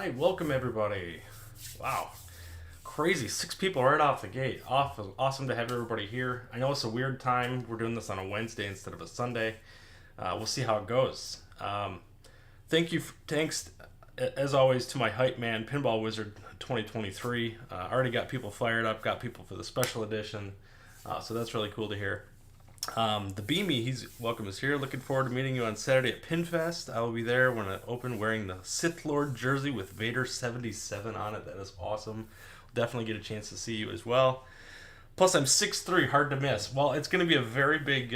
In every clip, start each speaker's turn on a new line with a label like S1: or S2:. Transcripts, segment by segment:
S1: Alright, welcome everybody. Wow, crazy. 6 people right off the gate. Awesome to have everybody here. I know it's a weird time. We're doing this on a Wednesday instead of a Sunday. We'll see how it goes. Thanks as always to my hype man, Pinball Wizard 2023. Already got people fired up, got people for the special edition. So that's really cool to hear. The Beamy, he's welcome is here. Looking forward to meeting you on Saturday at Pinfest. I will be there when I open wearing the Sith Lord jersey with Vader 77 on it. That is awesome. Definitely get a chance to see you as well. Plus, I'm 6'3", hard to miss. Well, it's going to be a very big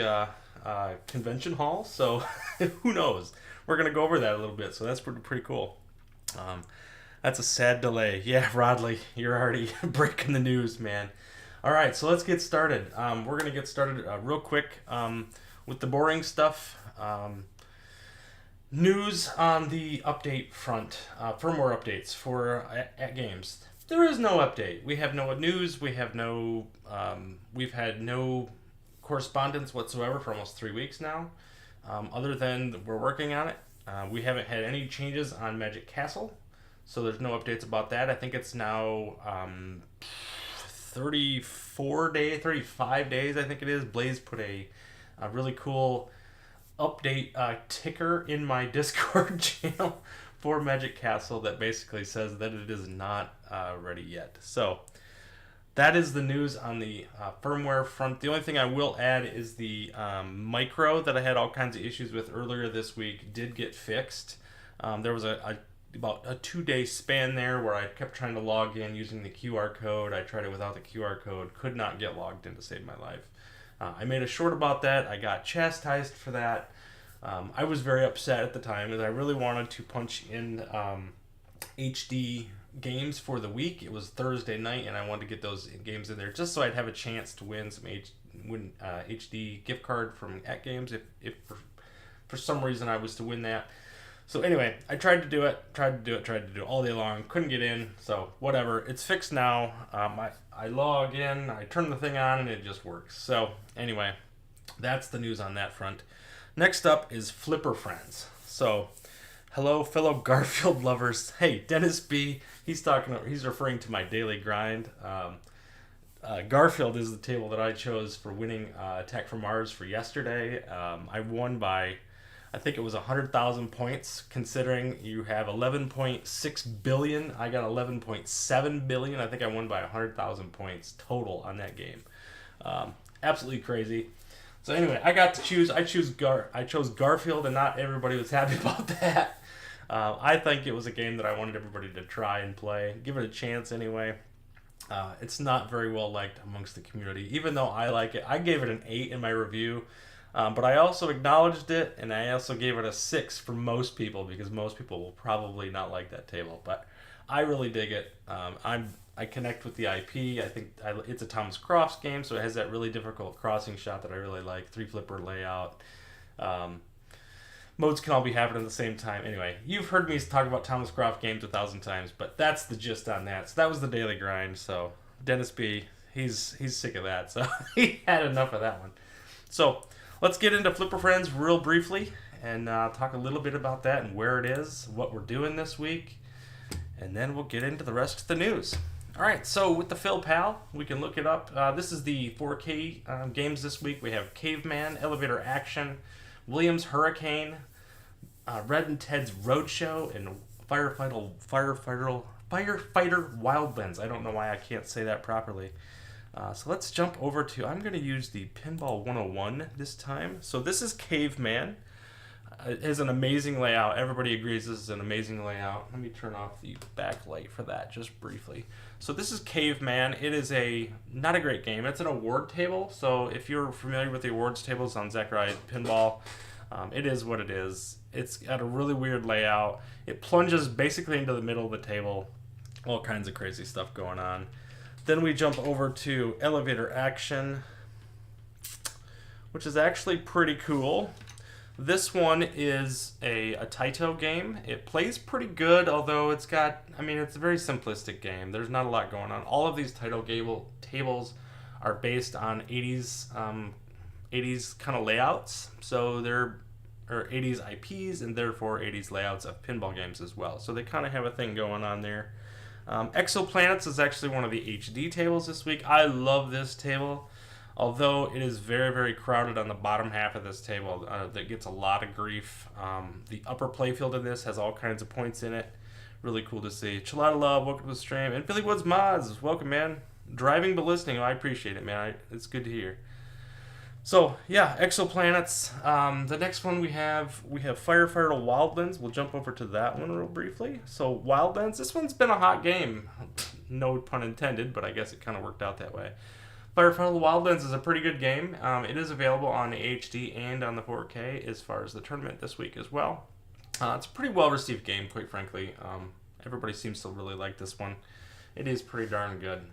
S1: convention hall, so who knows? We're going to go over that a little bit, so that's pretty cool. That's a sad delay. Yeah, Rodley, you're already breaking the news, man. All right, so let's get started. We're going to get started real quick with the boring stuff. News on the update front, firmware updates for at games. There is no update. We have no news. We've had no correspondence whatsoever for almost 3 weeks now, other than we're working on it. We haven't had any changes on Magic Castle, so there's no updates about that. I think it's now 35 days, I think it is. Blaze put a really cool update ticker in my Discord channel for Magic Castle that basically says that it is not ready yet. So that is the news on the firmware front. The only thing I will add is the micro that I had all kinds of issues with earlier this week did get fixed. There was about a 2-day span there where I kept trying to log in using the QR code. I tried it without the QR code, could not get logged in to save my life. I made a short about that. I got chastised for that. I was very upset at the time as I really wanted to punch in HD games for the week. It was Thursday night and I wanted to get those games in there just so I'd have a chance to win some HD gift card from at games if for some reason I was to win that. So anyway, I tried to do it all day long. Couldn't get in, so whatever. It's fixed now. I log in, I turn the thing on, and it just works. So anyway, that's the news on that front. Next up is Flipper Friends. So, hello, fellow Garfield lovers. Hey, Dennis B. He's referring to my daily grind. Garfield is the table that I chose for winning Attack from Mars for yesterday. I won by, I think it was 100,000 points, considering you have 11.6 billion. I got 11.7 billion. I think I won by 100,000 points total on that game. Absolutely crazy. So anyway, I got to choose. I chose Garfield, and not everybody was happy about that. I think it was a game that I wanted everybody to try and play. Give it a chance anyway. It's not very well liked amongst the community, even though I like it. I gave it an 8 in my review. But I also acknowledged it, and I also gave it a 6 for most people, because most people will probably not like that table. But I really dig it. I connect with the IP. I think it's a Thomas Crofts game, so it has that really difficult crossing shot that I really like. 3-flipper layout. Modes can all be happening at the same time. Anyway, you've heard me talk about Thomas Croft games 1,000 times, but that's the gist on that. So that was the daily grind. So Dennis B, he's sick of that, so he had enough of that one. So let's get into Flipper Friends real briefly and talk a little bit about that and where it is, what we're doing this week, and then we'll get into the rest of the news. All right, so with the Phil Pal, we can look it up. This is the 4K games this week. We have Caveman, Elevator Action, Williams Hurricane, Red and Ted's Roadshow, and Firefighter Wildlands. I don't know why I can't say that properly. So let's jump over to, I'm going to use the Pinball 101 this time. So this is Caveman. It has an amazing layout. Everybody agrees this is an amazing layout. Let me turn off the backlight for that just briefly. So this is Caveman. It is not a great game. It's an award table. So if you're familiar with the awards tables on Zachariah Pinball, it is what it is. It's got a really weird layout. It plunges basically into the middle of the table. All kinds of crazy stuff going on. Then we jump over to Elevator Action, which is actually pretty cool. This one is a Taito game. It plays pretty good, although it's a very simplistic game. There's not a lot going on. All of these Taito tables are based on 80s kind of layouts, so they're or 80s IPs and therefore 80s layouts of pinball games as well. So they kind of have a thing going on there. Exoplanets is actually one of the HD tables this week. I love this table, although it is very, very crowded on the bottom half of this table. That gets a lot of grief. The upper playfield in this has all kinds of points in it. Really cool to see. Chalada Love, welcome to the stream. And Billy Woods Mods, welcome, man. Driving but listening, I appreciate it, man. It's good to hear. So, yeah, Exoplanets. The next one we have Firefighter Wildlands. We'll jump over to that one real briefly. So, Wildlands, this one's been a hot game. No pun intended, but I guess it kind of worked out that way. Firefighter Wildlands is a pretty good game. It is available on HD and on the 4K as far as the tournament this week as well. It's a pretty well-received game, quite frankly. Everybody seems to really like this one. It is pretty darn good.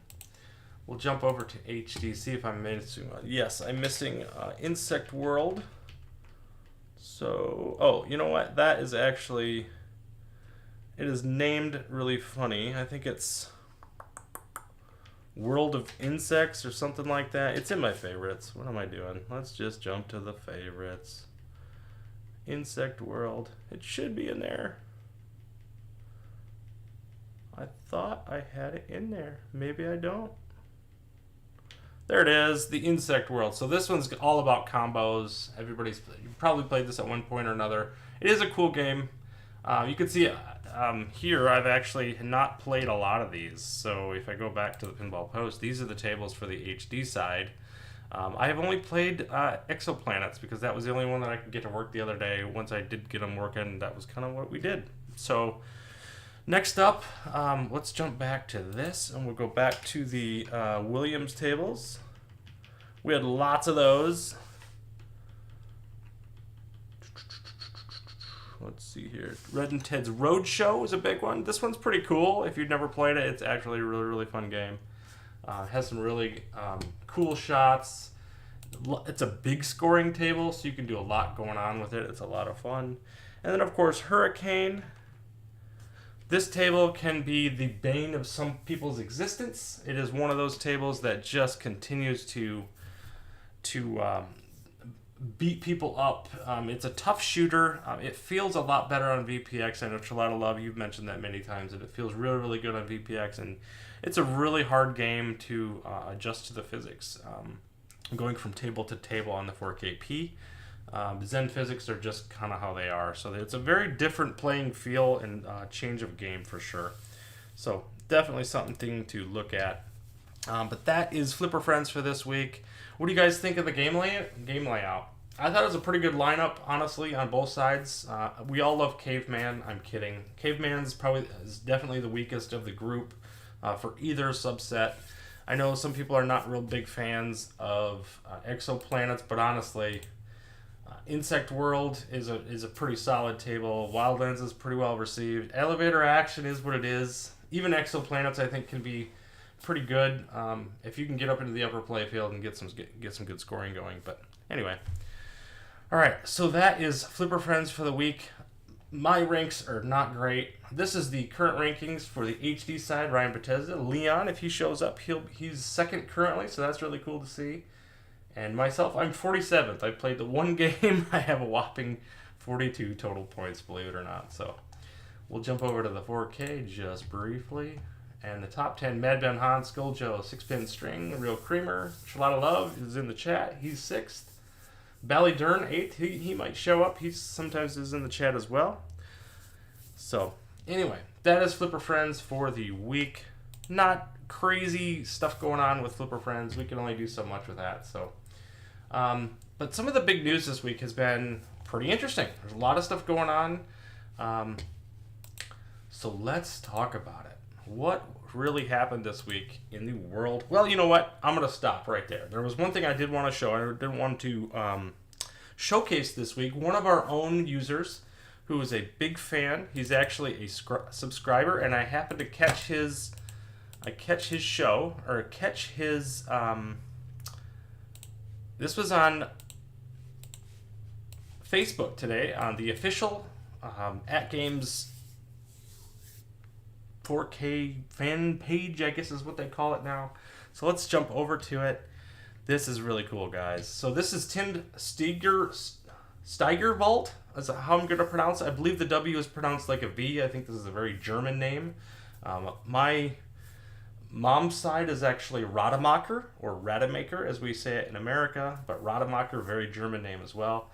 S1: We'll jump over to HD, see if I'm missing. Yes, I'm missing Insect World. So, oh, you know what? That is actually, it is named really funny. I think it's World of Insects or something like that. It's in my favorites. What am I doing? Let's just jump to the favorites. Insect World. It should be in there. I thought I had it in there. Maybe I don't. There it is, the Insect World. So this one's all about combos. You probably played this at one point or another. It is a cool game. You can see here I've actually not played a lot of these. So if I go back to the Pinball Post, these are the tables for the HD side. I have only played Exoplanets because that was the only one that I could get to work the other day. Once I did get them working, that was kind of what we did. So next up, let's jump back to this, and we'll go back to the Williams tables. We had lots of those. Let's see here. Red and Ted's Roadshow is a big one. This one's pretty cool. If you've never played it, it's actually a really, really fun game. It has some really cool shots. It's a big scoring table, so you can do a lot going on with it. It's a lot of fun. And then, of course, Hurricane. This table can be the bane of some people's existence. It is one of those tables that just continues to beat people up. It's a tough shooter. It feels a lot better on VPX. I know Chalada Love, you've mentioned that many times, that it feels really, really good on VPX, and it's a really hard game to adjust to the physics. Going from table to table on the 4KP. Zen physics are just kind of how they are. So it's a very different playing feel and change of game for sure. So definitely something to look at. But that is Flipper Friends for this week. What do you guys think of the game layout? I thought it was a pretty good lineup, honestly, on both sides. We all love Caveman. I'm kidding. Caveman's is definitely the weakest of the group for either subset. I know some people are not real big fans of Exoplanets, but honestly, Insect World is a pretty solid table. Wildlands is pretty well received. Elevator Action is what it is. Even Exoplanets, I think, can be pretty good if you can get up into the upper playfield and get some good scoring going. But anyway, all right. So that is Flipper Friends for the week. My ranks are not great. This is the current rankings for the HD side. Ryan Bethesda, Leon, if he shows up, he's second currently, so that's really cool to see. And myself, I'm 47th. I played the one game. I have a whopping 42 total points, believe it or not. So we'll jump over to the 4K just briefly. And the top 10, Mad Ben Han, Skull Joe, 6-Pin String, Real Creamer, Charlotta Love is in the chat. He's 6th. Bally Dern, 8th. He might show up. He sometimes is in the chat as well. So anyway, that is Flipper Friends for the week. Not crazy stuff going on with Flipper Friends. We can only do so much with that. So, but some of the big news this week has been pretty interesting. There's a lot of stuff going on. So let's talk about it. What really happened this week in the world? Well, you know what? I'm going to stop right there. There was one thing I did want to show. I did want to showcase this week. One of our own users who is a big fan. He's actually a subscriber, and I happened to catch his show, or catch his, this was on Facebook today, on the official At Games 4K fan page, I guess is what they call it now. So let's jump over to it. This is really cool, guys. So this is Tim Steiger Vault is how I'm going to pronounce it. I believe the W is pronounced like a V. I think this is a very German name. My mom's side is actually Rademacher, or Rademacher as we say it in America, but Rademacher, very German name as well.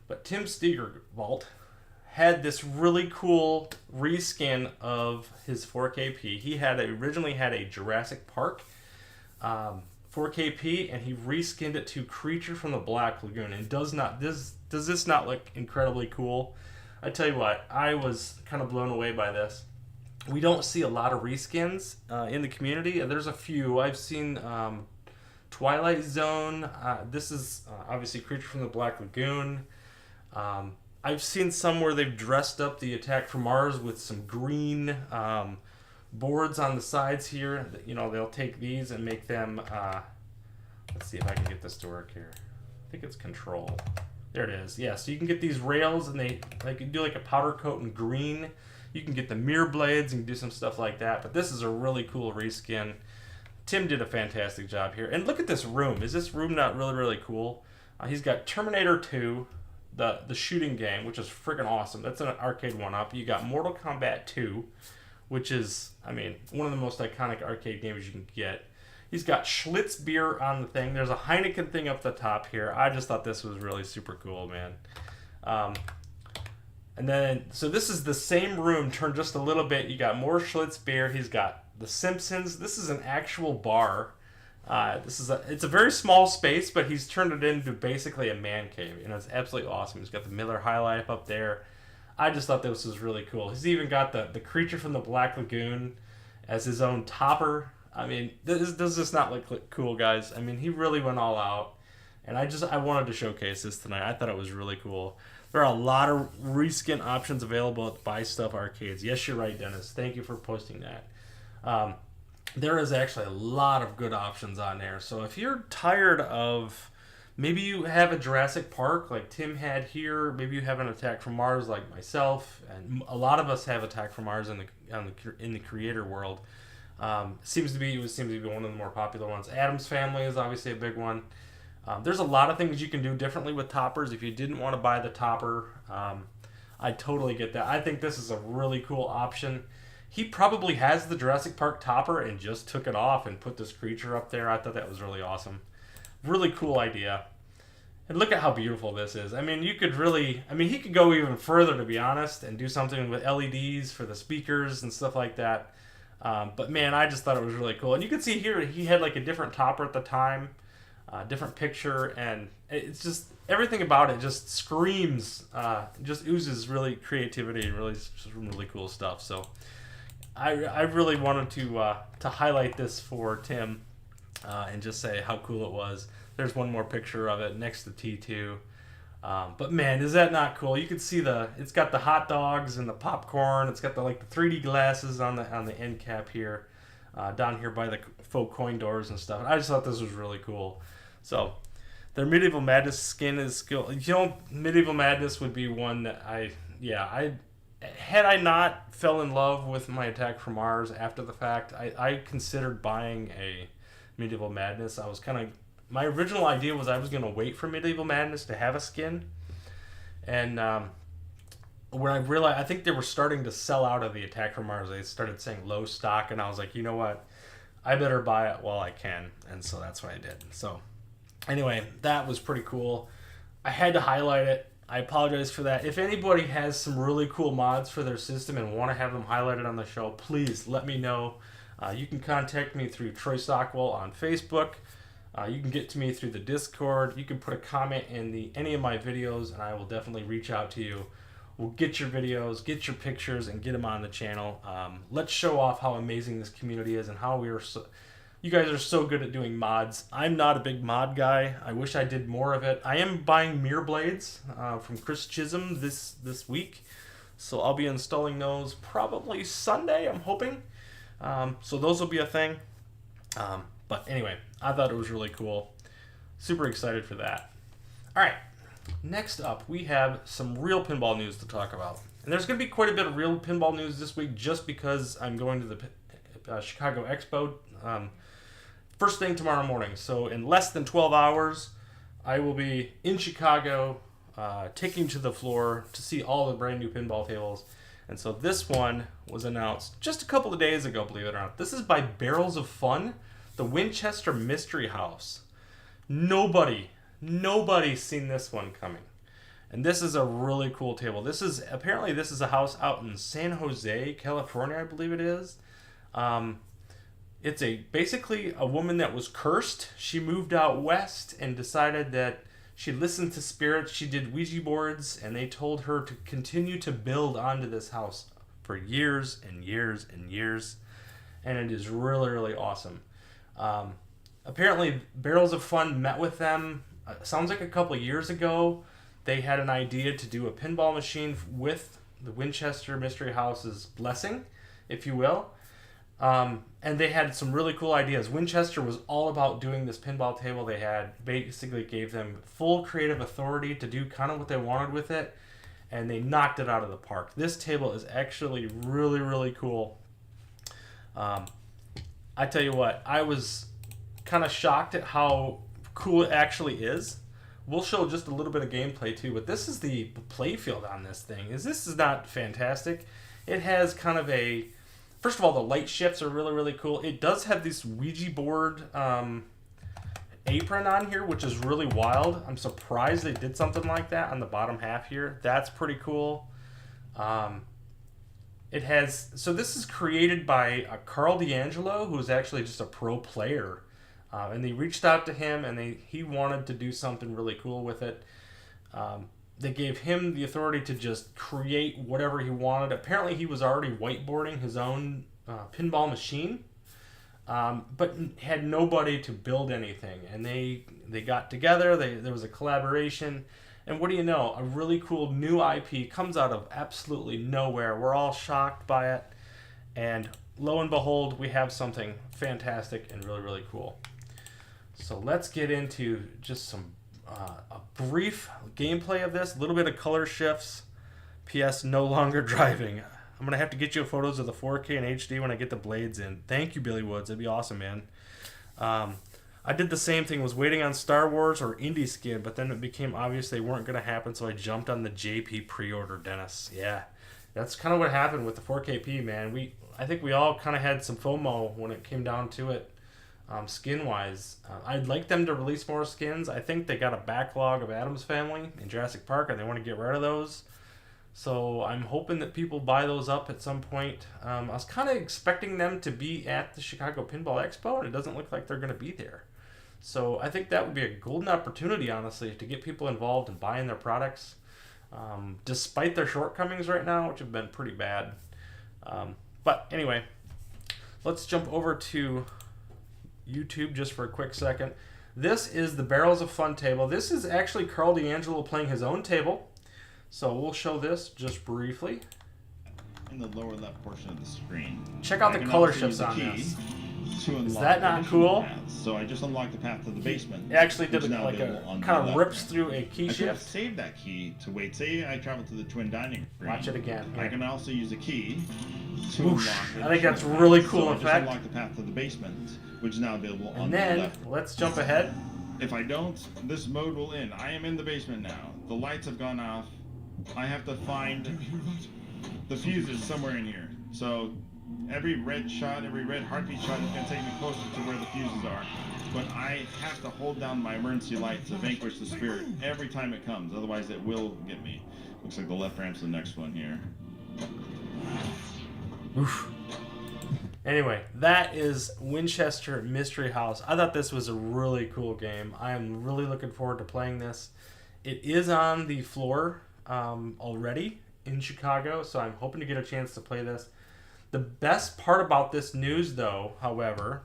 S1: But Tim Steiger Vault had this really cool reskin of his 4KP. He originally had a Jurassic Park 4KP, and he reskinned it to Creature from the Black Lagoon. And does this not look incredibly cool? I tell you what, I was kind of blown away by this. We don't see a lot of reskins in the community. There's a few. I've seen Twilight Zone. This is obviously Creature from the Black Lagoon. I've seen some where they've dressed up the Attack from Mars with some green boards on the sides here. You know, they'll take these and make them, let's see if I can get this to work here. I think it's control. There it is. Yeah, so you can get these rails, and they can do like a powder coat in green. You can get the mirror blades and do some stuff like that. But this is a really cool reskin. Tim did a fantastic job here. And look at this room. Is this room not really, really cool? He's got Terminator 2, the shooting game, which is freaking awesome. That's an arcade one-up. You got Mortal Kombat 2, which is, I mean, one of the most iconic arcade games you can get. He's got Schlitz beer on the thing. There's a Heineken thing up the top here. I just thought this was really super cool, man. And then, so this is the same room turned just a little bit. You got more Schlitz beer. He's got The Simpsons. This is an actual bar. It's a very small space, but he's turned it into basically a man cave, and it's absolutely awesome. He's got the Miller High Life up there. I just thought this was really cool. He's even got the Creature from the Black Lagoon as his own topper. I mean, does this not look cool, guys? I mean, he really went all out, and I wanted to showcase this tonight. I thought it was really cool. There are a lot of reskin options available at Buy Stuff Arcades. Yes, you're right, Dennis. Thank you for posting that. There is actually a lot of good options on there. So if you're tired of, maybe you have a Jurassic Park like Tim had here, maybe you have an Attack from Mars like myself, and a lot of us have Attack from Mars in the creator world. Seems to be one of the more popular ones. Addams Family is obviously a big one. There's a lot of things you can do differently with toppers. If you didn't want to buy the topper, I totally get that. I think this is a really cool option. He probably has the Jurassic Park topper and just took it off and put this creature up there. I thought that was really awesome. Really cool idea. And look at how beautiful this is. I mean, he could go even further, to be honest, and do something with LEDs for the speakers and stuff like that. But man, I just thought it was really cool. And you can see here, he had like a different topper at the time, different picture, and it's just, everything about it just screams, just oozes really creativity and really cool stuff. So I really wanted to highlight this for Tim and just say how cool it was. There's one more picture of it next to T2. But man, is that not cool? You can see it's got the hot dogs and the popcorn. It's got the 3D glasses on the end cap here, down here by the faux coin doors and stuff. I just thought this was really cool. So their Medieval Madness skin is cool. Medieval Madness would be one that had I not fell in love with my Attack from Mars after the fact, I considered buying a Medieval Madness. My original idea was I was going to wait for Medieval Madness to have a skin. And when I realized, I think they were starting to sell out of the Attack from Mars. They started saying low stock, and I was like, you know what? I better buy it while I can. And so that's what I did. So anyway, that was pretty cool. I had to highlight it. I apologize for that. If anybody has some really cool mods for their system and want to have them highlighted on the show, please let me know. You can contact me through Troy Stockwell on Facebook. You can get to me through the Discord. You can put a comment in any of my videos, and I will definitely reach out to you. We'll get your videos, get your pictures, and get them on the channel. Let's show off how amazing this community is and how you guys are so good at doing mods. I'm not a big mod guy. I wish I did more of it. I am buying mirror blades from Chris Chisholm this week, so I'll be installing those probably Sunday, I'm hoping. So those will be a thing. But anyway, I thought it was really cool. Super excited for that. All right, next up, we have some real pinball news to talk about. And there's going to be quite a bit of real pinball news this week just because I'm going to the Chicago Expo first thing tomorrow morning. So in less than 12 hours, I will be in Chicago taking to the floor to see all the brand new pinball tables. And so this one was announced just a couple of days ago, believe it or not. This is by Barrels of Fun, the Winchester Mystery House. Nobody's seen this one coming. And this is a really cool table. This is a house out in San Jose, California, I believe it is. It's basically a woman that was cursed. She moved out west and decided that she listened to spirits. She did Ouija boards, and they told her to continue to build onto this house for years and years and years. And it is really, really awesome. Apparently, Barrels of Fun met with them, sounds like a couple of years ago. They had an idea to do a pinball machine with the Winchester Mystery House's blessing, if you will. And they had some really cool ideas. Winchester was all about doing this pinball table. They basically gave them full creative authority to do kind of what they wanted with it, and they knocked it out of the park. This table is actually really, really cool. I tell you what, I was kind of shocked at how cool it actually is. We'll show just a little bit of gameplay too, but this is the playfield on this thing. This is not fantastic. It has kind of a... First of all, the light shifts are really, really cool. It does have this Ouija board apron on here, which is really wild. I'm surprised they did something like that on the bottom half here. That's pretty cool. So this is created by Carl D'Angelo, who is actually just a pro player. And they reached out to him, and he wanted to do something really cool with it. They gave him the authority to just create whatever he wanted. Apparently, he was already whiteboarding his own pinball machine, but had nobody to build anything. And they got together. There was a collaboration. And what do you know? A really cool new IP comes out of absolutely nowhere. We're all shocked by it. And lo and behold, we have something fantastic and really, really cool. So let's get into just a brief gameplay of this, a little bit of color shifts. P.S. no longer driving. I'm going to have to get you photos of the 4K and HD when I get the blades in. Thank you, Billy Woods. That'd be awesome, man. I did the same thing, was waiting on Star Wars or Indie Skin, but then it became obvious they weren't going to happen, so I jumped on the JP pre-order, Dennis. Yeah, that's kind of what happened with the 4KP, man. I think we all kind of had some FOMO when it came down to it. Skin-wise, I'd like them to release more skins. I think they got a backlog of Addams Family in Jurassic Park, and they want to get rid of those. So I'm hoping that people buy those up at some point. I was kind of expecting them to be at the Chicago Pinball Expo, and it doesn't look like they're going to be there. So I think that would be a golden opportunity, honestly, to get people involved in buying their products, despite their shortcomings right now, which have been pretty bad. But anyway, let's jump over to YouTube just for a quick second. This is the Barrels of Fun table. This is actually Carl D'Angelo playing his own table. So we'll show this just briefly.
S2: In the lower left portion of the screen.
S1: Check out the color shifts on this. Is that not cool?
S2: Paths. So I just unlocked the path to the basement.
S1: It actually did like a kind of rips through a key shift.
S2: I could have saved that key to wait. Say I travel to the twin dining room.
S1: Watch it again.
S2: I can also use a key to unlock it.
S1: I think that's really cool.
S2: So
S1: In fact,
S2: I just unlocked the path to the basement, which is now available on the left.
S1: And then let's jump ahead.
S2: If I don't, this mode will end. I am in the basement now. The lights have gone off. I have to find the fuses somewhere in here. So every red shot, every red heartbeat shot is going to take me closer to where the fuses are. But I have to hold down my emergency light to vanquish the spirit every time it comes. Otherwise, it will get me. Looks like the left ramp's the next one here.
S1: Oof. Anyway, that is Winchester Mystery House. I thought this was a really cool game. I am really looking forward to playing this. It is on the floor already in Chicago, so I'm hoping to get a chance to play this. The best part about this news, though, however,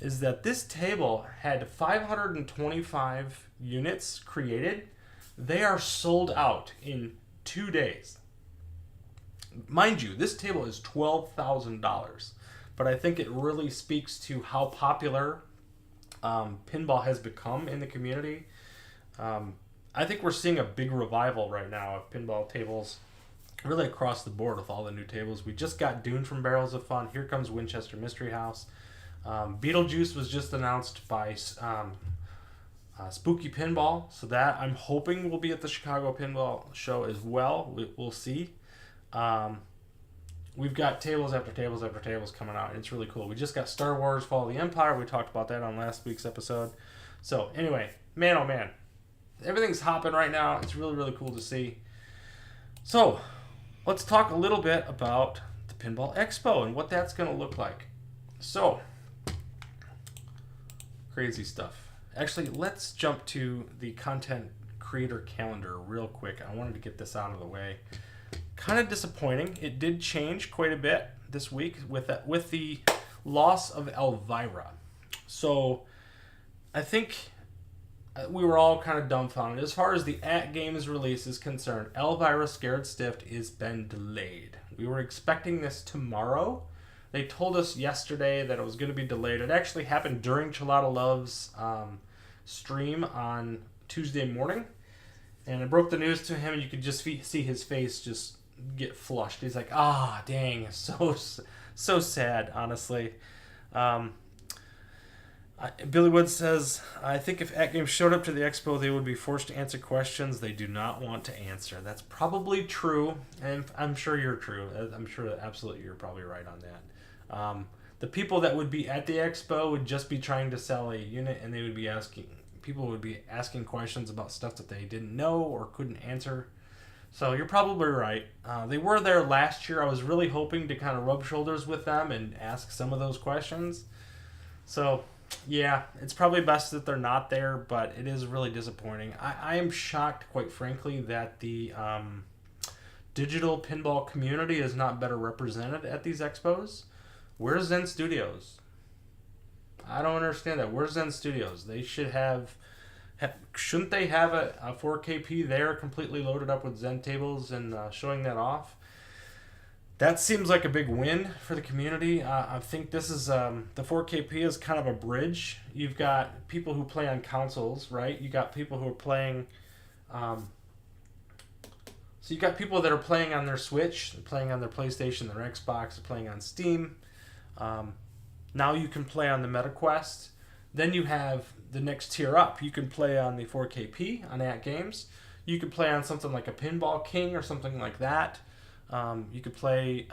S1: is that this table had 525 units created. They are sold out in 2 days. Mind you, this table is $12,000, but I think it really speaks to how popular pinball has become in the community. I think we're seeing a big revival right now of pinball tables really across the board with all the new tables. We just got Dune from Barrels of Fun. Here comes Winchester Mystery House. Beetlejuice was just announced by Spooky Pinball. So that I'm hoping will be at the Chicago Pinball Show as well. We'll see. We've got tables after tables after tables coming out. It's really cool. We just got Star Wars Fall of the Empire. We talked about that on last week's episode. So anyway, man, oh man. Everything's hopping right now. It's really, really cool to see. So let's talk a little bit about the Pinball Expo and what that's going to look like. So, crazy stuff. Actually, let's jump to the content creator calendar real quick. I wanted to get this out of the way. Kind of disappointing. It did change quite a bit this week with the loss of Elvira. So, I think we were all kind of dumbfounded. As far as the at-games release is concerned, Elvira Scared Stiff has been delayed. We were expecting this tomorrow. They told us yesterday that it was going to be delayed. It actually happened during Chelada Love's stream on Tuesday morning. And I broke the news to him, and you could just see his face just get flushed. He's like, dang, so sad, honestly. Billy Wood says, I think if At Games showed up to the expo, they would be forced to answer questions they do not want to answer. That's probably true, and I'm sure you're true. I'm sure that absolutely you're probably right on that. The people that would be at the expo would just be trying to sell a unit, and people would be asking questions about stuff that they didn't know or couldn't answer. So you're probably right. They were there last year. I was really hoping to kind of rub shoulders with them and ask some of those questions. So yeah, it's probably best that they're not there, but it is really disappointing. I am shocked, quite frankly, that the digital pinball community is not better represented at these expos. Where's Zen Studios? I don't understand that. Where's Zen Studios? They should shouldn't they have a 4KP there completely loaded up with Zen tables and showing that off? That seems like a big win for the community. I think this is the 4KP is kind of a bridge. You've got people who play on consoles, right? You got people who are playing. So you got people that are playing on their Switch, playing on their PlayStation, their Xbox, playing on Steam. Now you can play on the MetaQuest. Then you have the next tier up. You can play on the 4KP on At Games. You can play on something like a Pinball King or something like that. You could play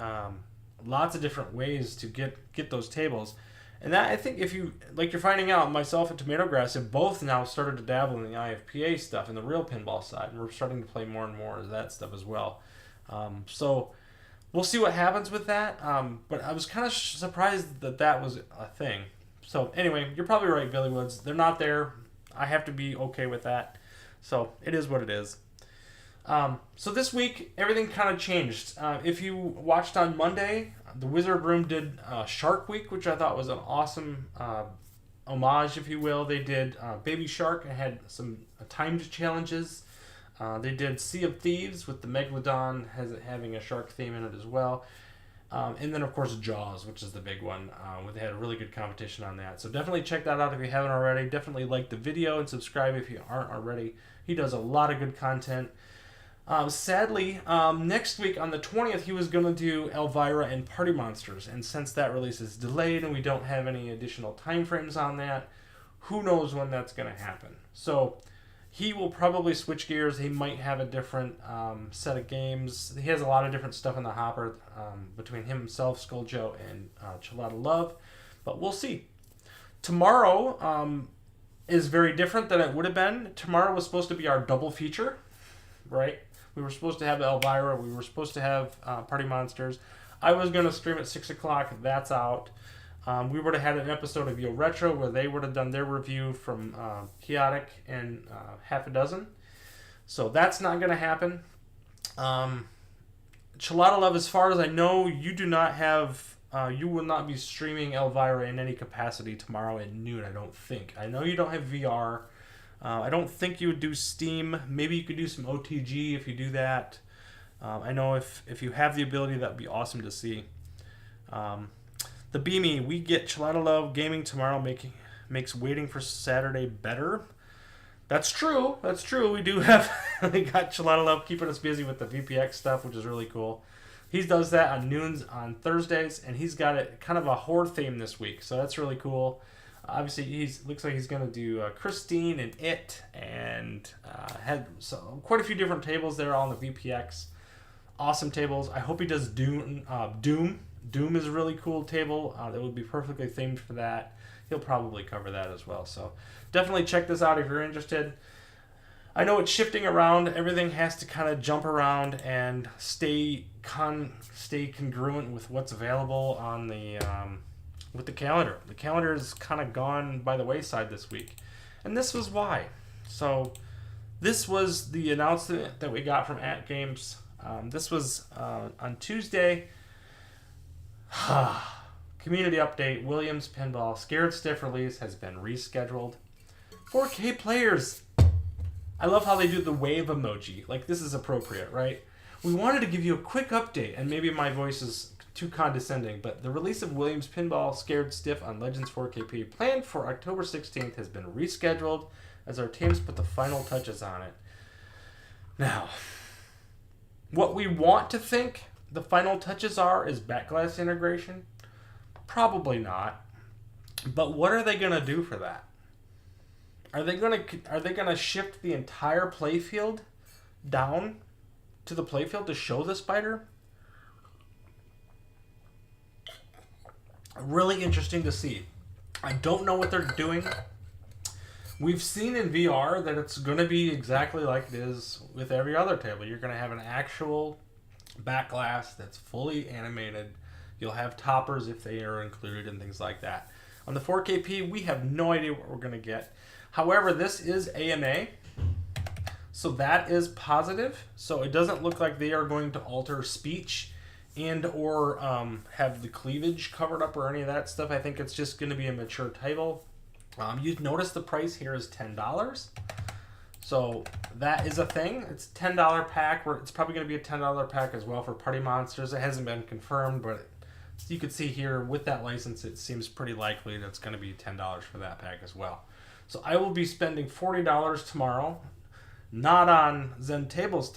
S1: lots of different ways to get those tables. And that, I think, if you're finding out, myself and Tomato Grass have both now started to dabble in the IFPA stuff and the real pinball side, and we're starting to play more and more of that stuff as well. So we'll see what happens with that. But I was kind of surprised that was a thing. So anyway, you're probably right, Billy Woods. They're not there. I have to be okay with that. So it is what it is. So this week, everything kind of changed. If you watched on Monday, the Wizard Room did Shark Week, which I thought was an awesome homage, if you will. They did Baby Shark and had some timed challenges. They did Sea of Thieves with the Megalodon having a shark theme in it as well. And then, of course, Jaws, which is the big one. They had a really good competition on that. So definitely check that out if you haven't already. Definitely like the video and subscribe if you aren't already. He does a lot of good content. Sadly, next week on the 20th, he was going to do Elvira and Party Monsters. And since that release is delayed and we don't have any additional time frames on that, who knows when that's going to happen. So he will probably switch gears. He might have a different set of games. He has a lot of different stuff in the hopper between himself, Skull Joe, and Chelada Love. But we'll see. Tomorrow is very different than it would have been. Tomorrow was supposed to be our double feature, right? We were supposed to have Elvira. We were supposed to have Party Monsters. I was going to stream at 6 o'clock. That's out. We would have had an episode of Yo Retro where they would have done their review from Chaotic and half a dozen. So that's not going to happen. Chelada Love, as far as I know, you do not have... you will not be streaming Elvira in any capacity tomorrow at noon, I don't think. I know you don't have VR. I don't think you would do Steam. Maybe you could do some OTG if you do that. I know if you have the ability, that would be awesome to see. The Beamy, we get Chelada Love gaming tomorrow, makes waiting for Saturday better. That's true. That's true. We do have we got Chelada Love keeping us busy with the VPX stuff, which is really cool. He does that on noons on Thursdays, and he's got it kind of a horror theme this week, so that's really cool. Obviously, looks like he's going to do Christine and It, and had quite a few different tables there all on the VPX. Awesome tables. I hope he does Doom. Doom is a really cool table. That would be perfectly themed for that. He'll probably cover that as well. So definitely check this out if you're interested. I know it's shifting around. Everything has to kind of jump around and stay congruent with what's available on the with the calendar. The calendar is kind of gone by the wayside this week, and this was why. So this was the announcement that we got from At Games. This was on Tuesday. Community update: Williams Pinball Scared Stiff release has been rescheduled. 4K players. I love how they do the wave emoji. Like, this is appropriate, right? We wanted to give you a quick update, and maybe my voice is too condescending, but the release of Williams Pinball Scared Stiff on Legends 4KP, planned for October 16th, has been rescheduled as our teams put the final touches on it. Now, what we want to think the final touches are is backglass integration. Probably not. But what are they going to do for that? Are they gonna shift the entire playfield down to the playfield to show the spider? Really interesting to see. I don't know what they're doing. We've seen in VR that it's going to be exactly like it is with every other table. You're going to have an actual back glass that's fully animated. You'll have toppers if they are included and things like that. On the 4KP, we have no idea what we're going to get. However, this is AMA, so that is positive. So it doesn't look like they are going to alter speech and or have the cleavage covered up or any of that stuff. I think it's just going to be a mature table. You notice the price here is $10. So that is a thing. It's a $10 pack. It's probably going to be a $10 pack as well for Party Monsters. It hasn't been confirmed, but you can see here with that license, it seems pretty likely that it's going to be $10 for that pack as well. So I will be spending $40 tomorrow, not on Zen tables,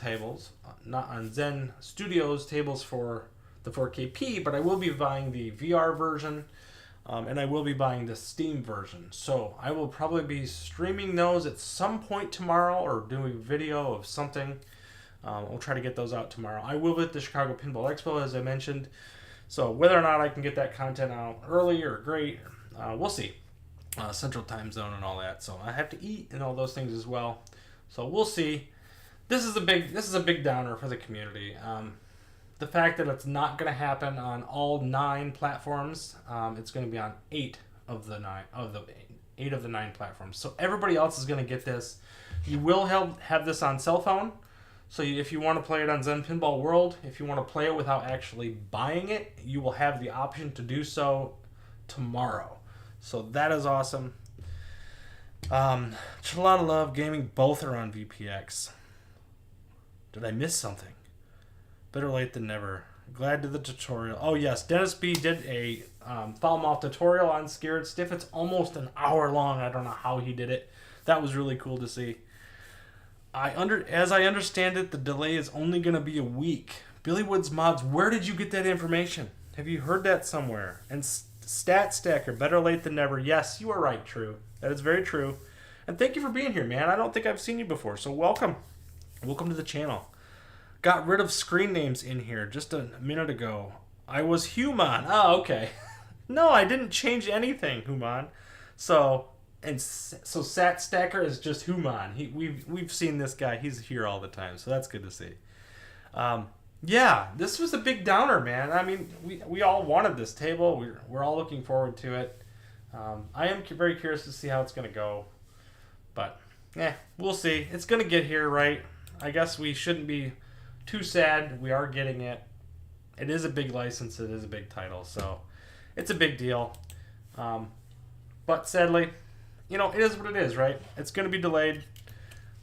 S1: not on Zen Studios tables for the 4KP, but I will be buying the VR version, and I will be buying the Steam version. So I will probably be streaming those at some point tomorrow or doing video of something. We'll try to get those out tomorrow. I will be at the Chicago Pinball Expo, as I mentioned. So whether or not I can get that content out early or great, we'll see. Central time zone and all that. So I have to eat and all those things as well. So we'll see. This is a big downer for the community. The fact that it's not going to happen on all 9 platforms. It's going to be on 8 of the 9 platforms. So everybody else is going to get this. You will have this on cell phone. So if you want to play it on Zen Pinball World, if you want to play it without actually buying it, you will have the option to do so tomorrow. So that is awesome. Chalana Love Gaming, both are on VPX. Did I miss something? Better late than never. Glad to the tutorial. Oh yes, Dennis B did a foul mouth tutorial on Scared Stiff. It's almost an hour long. I don't know how he did it. That was really cool to see. As I understand it, the delay is only going to be a week. Billy Woods Mods, where did you get that information? Have you heard that somewhere? And Stat Stacker, better late than never. Yes, you are right, true. That is very true. And thank you for being here, man. I don't think I've seen you before, so welcome. Welcome to the channel. Got rid of screen names in here just a minute ago. I was Human. Oh, okay. No, I didn't change anything, Human. So Sat Stacker is just Human. We've seen this guy. He's here all the time, so that's good to see. Yeah, this was a big downer, man. I mean, we all wanted this table. We're all looking forward to it. I am very curious to see how it's going to go. But, we'll see. It's going to get here, right? I guess we shouldn't be too sad. We are getting it. It is a big license. It is a big title. So, it's a big deal. But sadly, it is what it is, right? It's going to be delayed.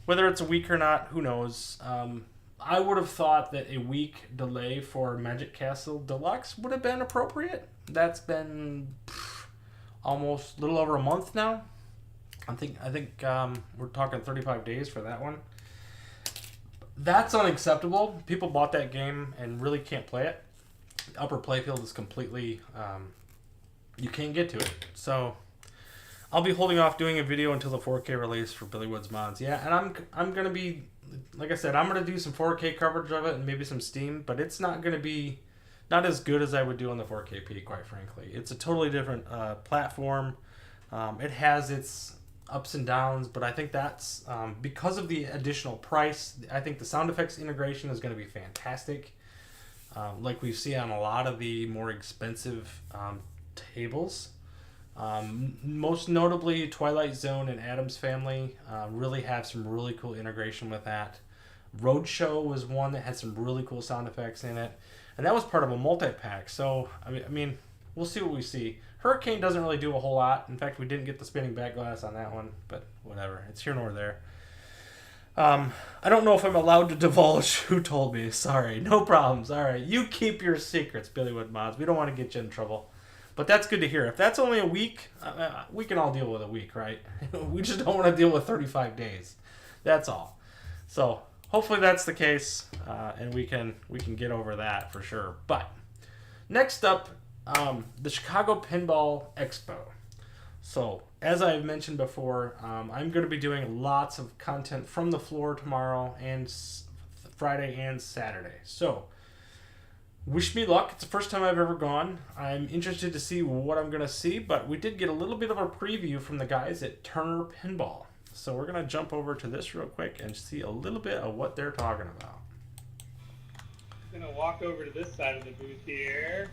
S1: Whether it's a week or not, who knows? I would have thought that a week delay for Magic Castle Deluxe would have been appropriate. That's been almost a little over a month now. I think we're talking 35 days for that one. That's unacceptable. People bought that game and really can't play it. The upper playfield is completely... you can't get to it. So I'll be holding off doing a video until the 4K release for Billy Woods Mods. Yeah, and I'm gonna be, like I said, I'm gonna do some 4K coverage of it and maybe some Steam, but it's not gonna be not as good as I would do on the 4KP, quite frankly. It's a totally different platform. It has its ups and downs, but I think that's because of the additional price. I think the sound effects integration is going to be fantastic, like we see on a lot of the more expensive tables. Most notably, Twilight Zone and Addams Family really have some really cool integration with that. Roadshow was one that had some really cool sound effects in it, and that was part of a multi-pack. So I mean, we'll see what we see. Hurricane doesn't really do a whole lot. In fact, we didn't get the spinning back glass on that one, but whatever. It's here nor there. I don't know if I'm allowed to divulge who told me. Sorry, no problems. All right, you keep your secrets, Billywood Mods. We don't want to get you in trouble. But that's good to hear. If that's only a week, we can all deal with a week, right? We just don't want to deal with 35 days. That's all. So hopefully that's the case, and we can get over that for sure. But next up, the Chicago Pinball Expo. So as I've mentioned before, I'm going to be doing lots of content from the floor tomorrow and Friday and Saturday. So wish me luck. It's the first time I've ever gone. I'm interested to see what I'm going to see, but we did get a little bit of a preview from the guys at Turner Pinball. So we're going to jump over to this real quick and see a little bit of what they're talking about.
S3: I'm going to walk over to this side of the booth here.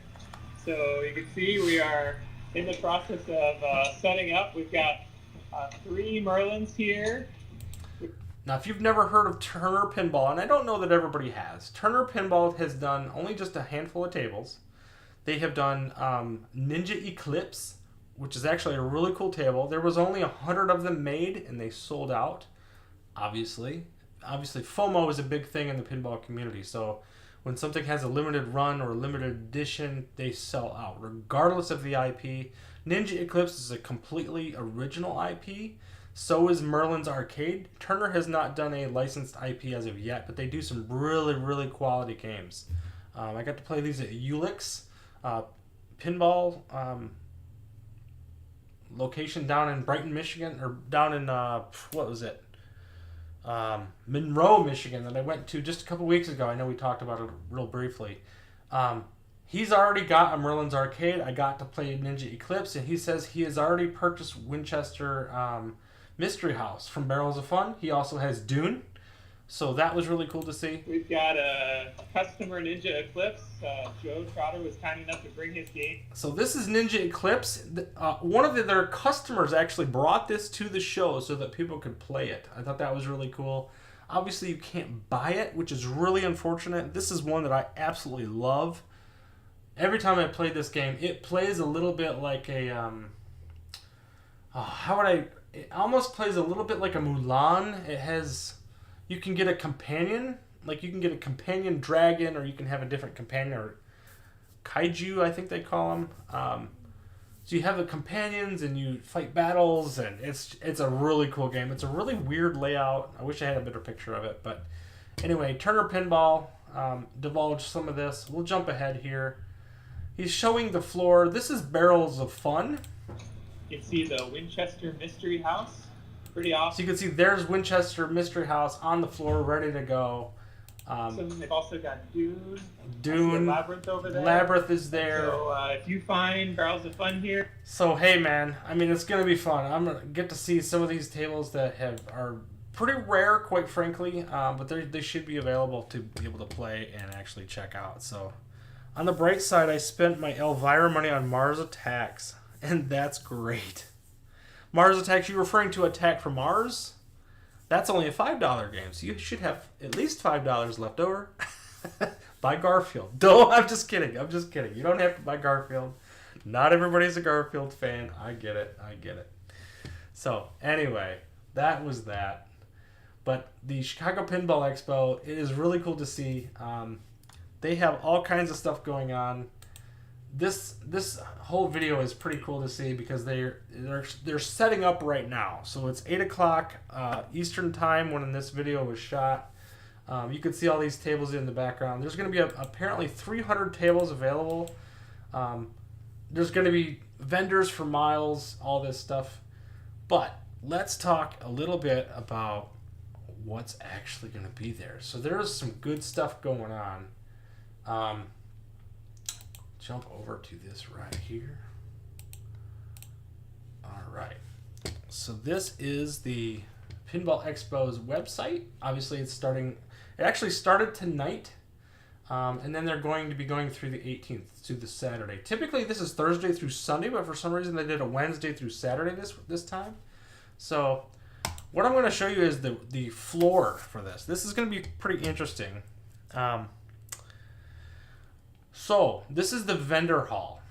S3: So you can see we are in the process of setting up. We've got 3 Merlins here.
S1: Now, if you've never heard of Turner Pinball, and I don't know that everybody has, Turner Pinball has done only just a handful of tables. They have done Ninja Eclipse, which is actually a really cool table. There was only 100 of them made, and they sold out, obviously. Obviously, FOMO is a big thing in the pinball community, so when something has a limited run or a limited edition, they sell out, regardless of the IP. Ninja Eclipse is a completely original IP. So is Merlin's Arcade. Turner has not done a licensed IP as of yet, but they do some really, really quality games. I got to play these at Ulix Pinball location down in Brighton, Michigan, or down in, what was it? Monroe, Michigan, that I went to just a couple weeks ago. I know we talked about it real briefly. He's already got a Merlin's Arcade. I got to play Ninja Eclipse, and he says he has already purchased Winchester Mystery House from Barrels of Fun. He also has Dune, so that was really cool to see.
S3: We've got a customer Ninja Eclipse. Joe Trotter was kind enough to bring his game.
S1: So this is Ninja Eclipse. One of their customers actually brought this to the show so that people could play it. I thought that was really cool. Obviously, you can't buy it, which is really unfortunate. This is one that I absolutely love. Every time I played this game, it plays a little bit like a... It almost plays a little bit like a Mulan. It has... You can get a companion. Like, you can get a companion dragon, or you can have a different companion, or kaiju, I think they call them. So you have the companions, and you fight battles, and it's a really cool game. It's a really weird layout. I wish I had a better picture of it. But anyway, Turner Pinball divulged some of this. We'll jump ahead here. He's showing the floor. This is Barrels of Fun.
S3: You can see the Winchester Mystery House. Pretty awesome.
S1: So you can see there's Winchester Mystery House on the floor, ready to go.
S3: So they've also got Dune.
S1: Dune.
S3: Labyrinth over there.
S1: Labyrinth is there.
S3: So if you find Barrels of Fun here.
S1: So hey man, I mean, it's gonna be fun. I'm gonna get to see some of these tables that are pretty rare, quite frankly, but they should be available to be able to play and actually check out. So on the bright side, I spent my Elvira money on Mars Attacks, and that's great. Mars Attacks, you referring to Attack from Mars? That's only a $5 game, so you should have at least $5 left over. Buy Garfield. No, I'm just kidding. You don't have to buy Garfield. Not everybody's a Garfield fan. I get it. So, anyway, that was that. But the Chicago Pinball Expo, it is really cool to see. They have all kinds of stuff going on. This whole video is pretty cool to see because they're setting up right now. So it's 8 o'clock Eastern time when this video was shot. You can see all these tables in the background. There's going to be apparently 300 tables available. There's going to be vendors for miles, all this stuff. But let's talk a little bit about what's actually going to be there. So there's some good stuff going on. Jump over to this right here. All right. So this is the Pinball Expo's website. Obviously, it's starting. It actually started tonight, and then they're going to be going through the 18th to the Saturday. Typically, this is Thursday through Sunday, but for some reason, they did a Wednesday through Saturday this time. So, what I'm going to show you is the floor for this. This is going to be pretty interesting. So, this is the vendor hall.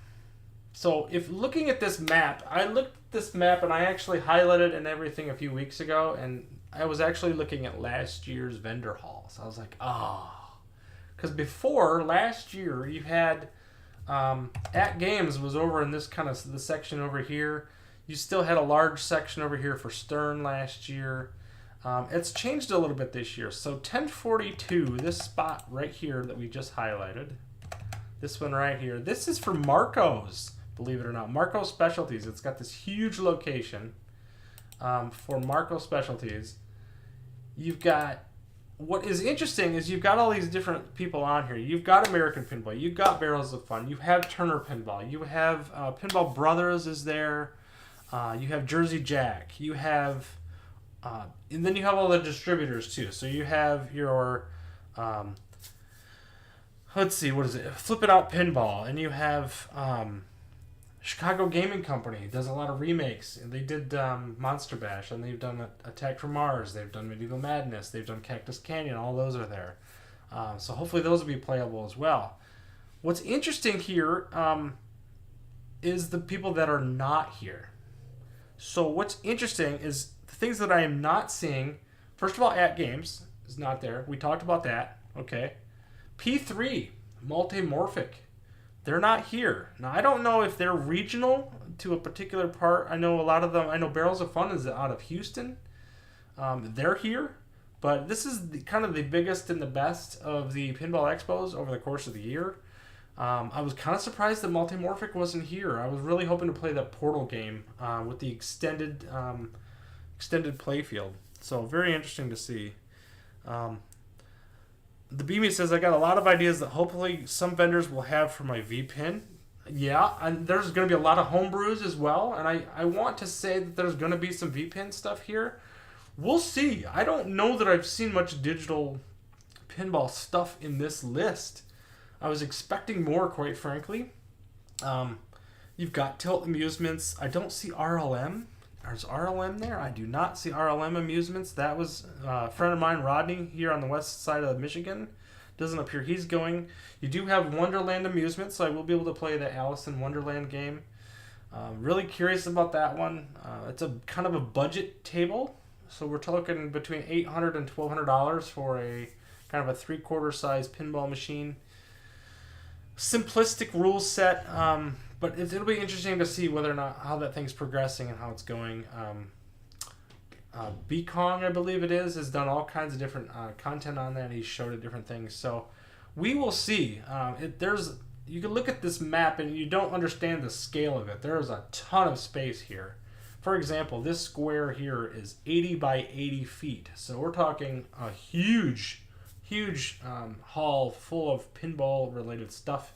S1: So, if looking at this map, I looked at this map and I actually highlighted and everything a few weeks ago, and I was actually looking at last year's vendor hall. So I was like, because before last year you had at Games was over in this kind of the section over here. You still had a large section over here for Stern last year. It's changed a little bit this year. So 1042, this spot right here that we just highlighted, this one right here, this is for Marco's. Believe it or not, Marco Specialties. It's got this huge location for Marco Specialties. You've got, what is interesting is you've got all these different people on here. You've got American Pinball. You've got Barrels of Fun. You have Turner Pinball. You have Pinball Brothers is there. You have Jersey Jack. You have, and then you have all the distributors too. So you have your, let's see, what is it? Flip It Out Pinball. And you have Chicago Gaming Company does a lot of remakes. And they did Monster Bash, and they've done Attack from Mars. They've done Medieval Madness. They've done Cactus Canyon. All those are there. So hopefully those will be playable as well. What's interesting here is the people that are not here. So what's interesting is the things that I am not seeing. First of all, At Games is not there. We talked about that. Okay. P3, Multimorphic. They're not here. Now, I don't know if they're regional to a particular part. I know a lot of them. I know Barrels of Fun is out of Houston. They're here. But this is kind of the biggest and the best of the Pinball Expos over the course of the year. I was kind of surprised that Multimorphic wasn't here. I was really hoping to play that Portal game with the extended playfield. So very interesting to see. The Beamy says, I got a lot of ideas that hopefully some vendors will have for my V-Pin. Yeah, and there's going to be a lot of homebrews as well. And I want to say that there's going to be some V-Pin stuff here. We'll see. I don't know that I've seen much digital pinball stuff in this list. I was expecting more, quite frankly. You've got Tilt Amusements. I don't see RLM. Is RLM there? I do not see RLM Amusements. That was a friend of mine, Rodney, here on the west side of Michigan. Doesn't appear he's going. You do have Wonderland Amusements, so I will be able to play the Alice in Wonderland game. Really curious about that one. It's a kind of a budget table, so we're talking between $800 and $1,200 for a kind of a 3/4 size pinball machine. Simplistic rule set, but it'll be interesting to see whether or not how that thing's progressing and how it's going. B-Kong, I believe it is, has done all kinds of different content on that, and he's showed it different things. So we will see. You can look at this map and you don't understand the scale of it. There is a ton of space here. For example, this square here is 80 by 80 feet. So we're talking a huge hall full of pinball-related stuff.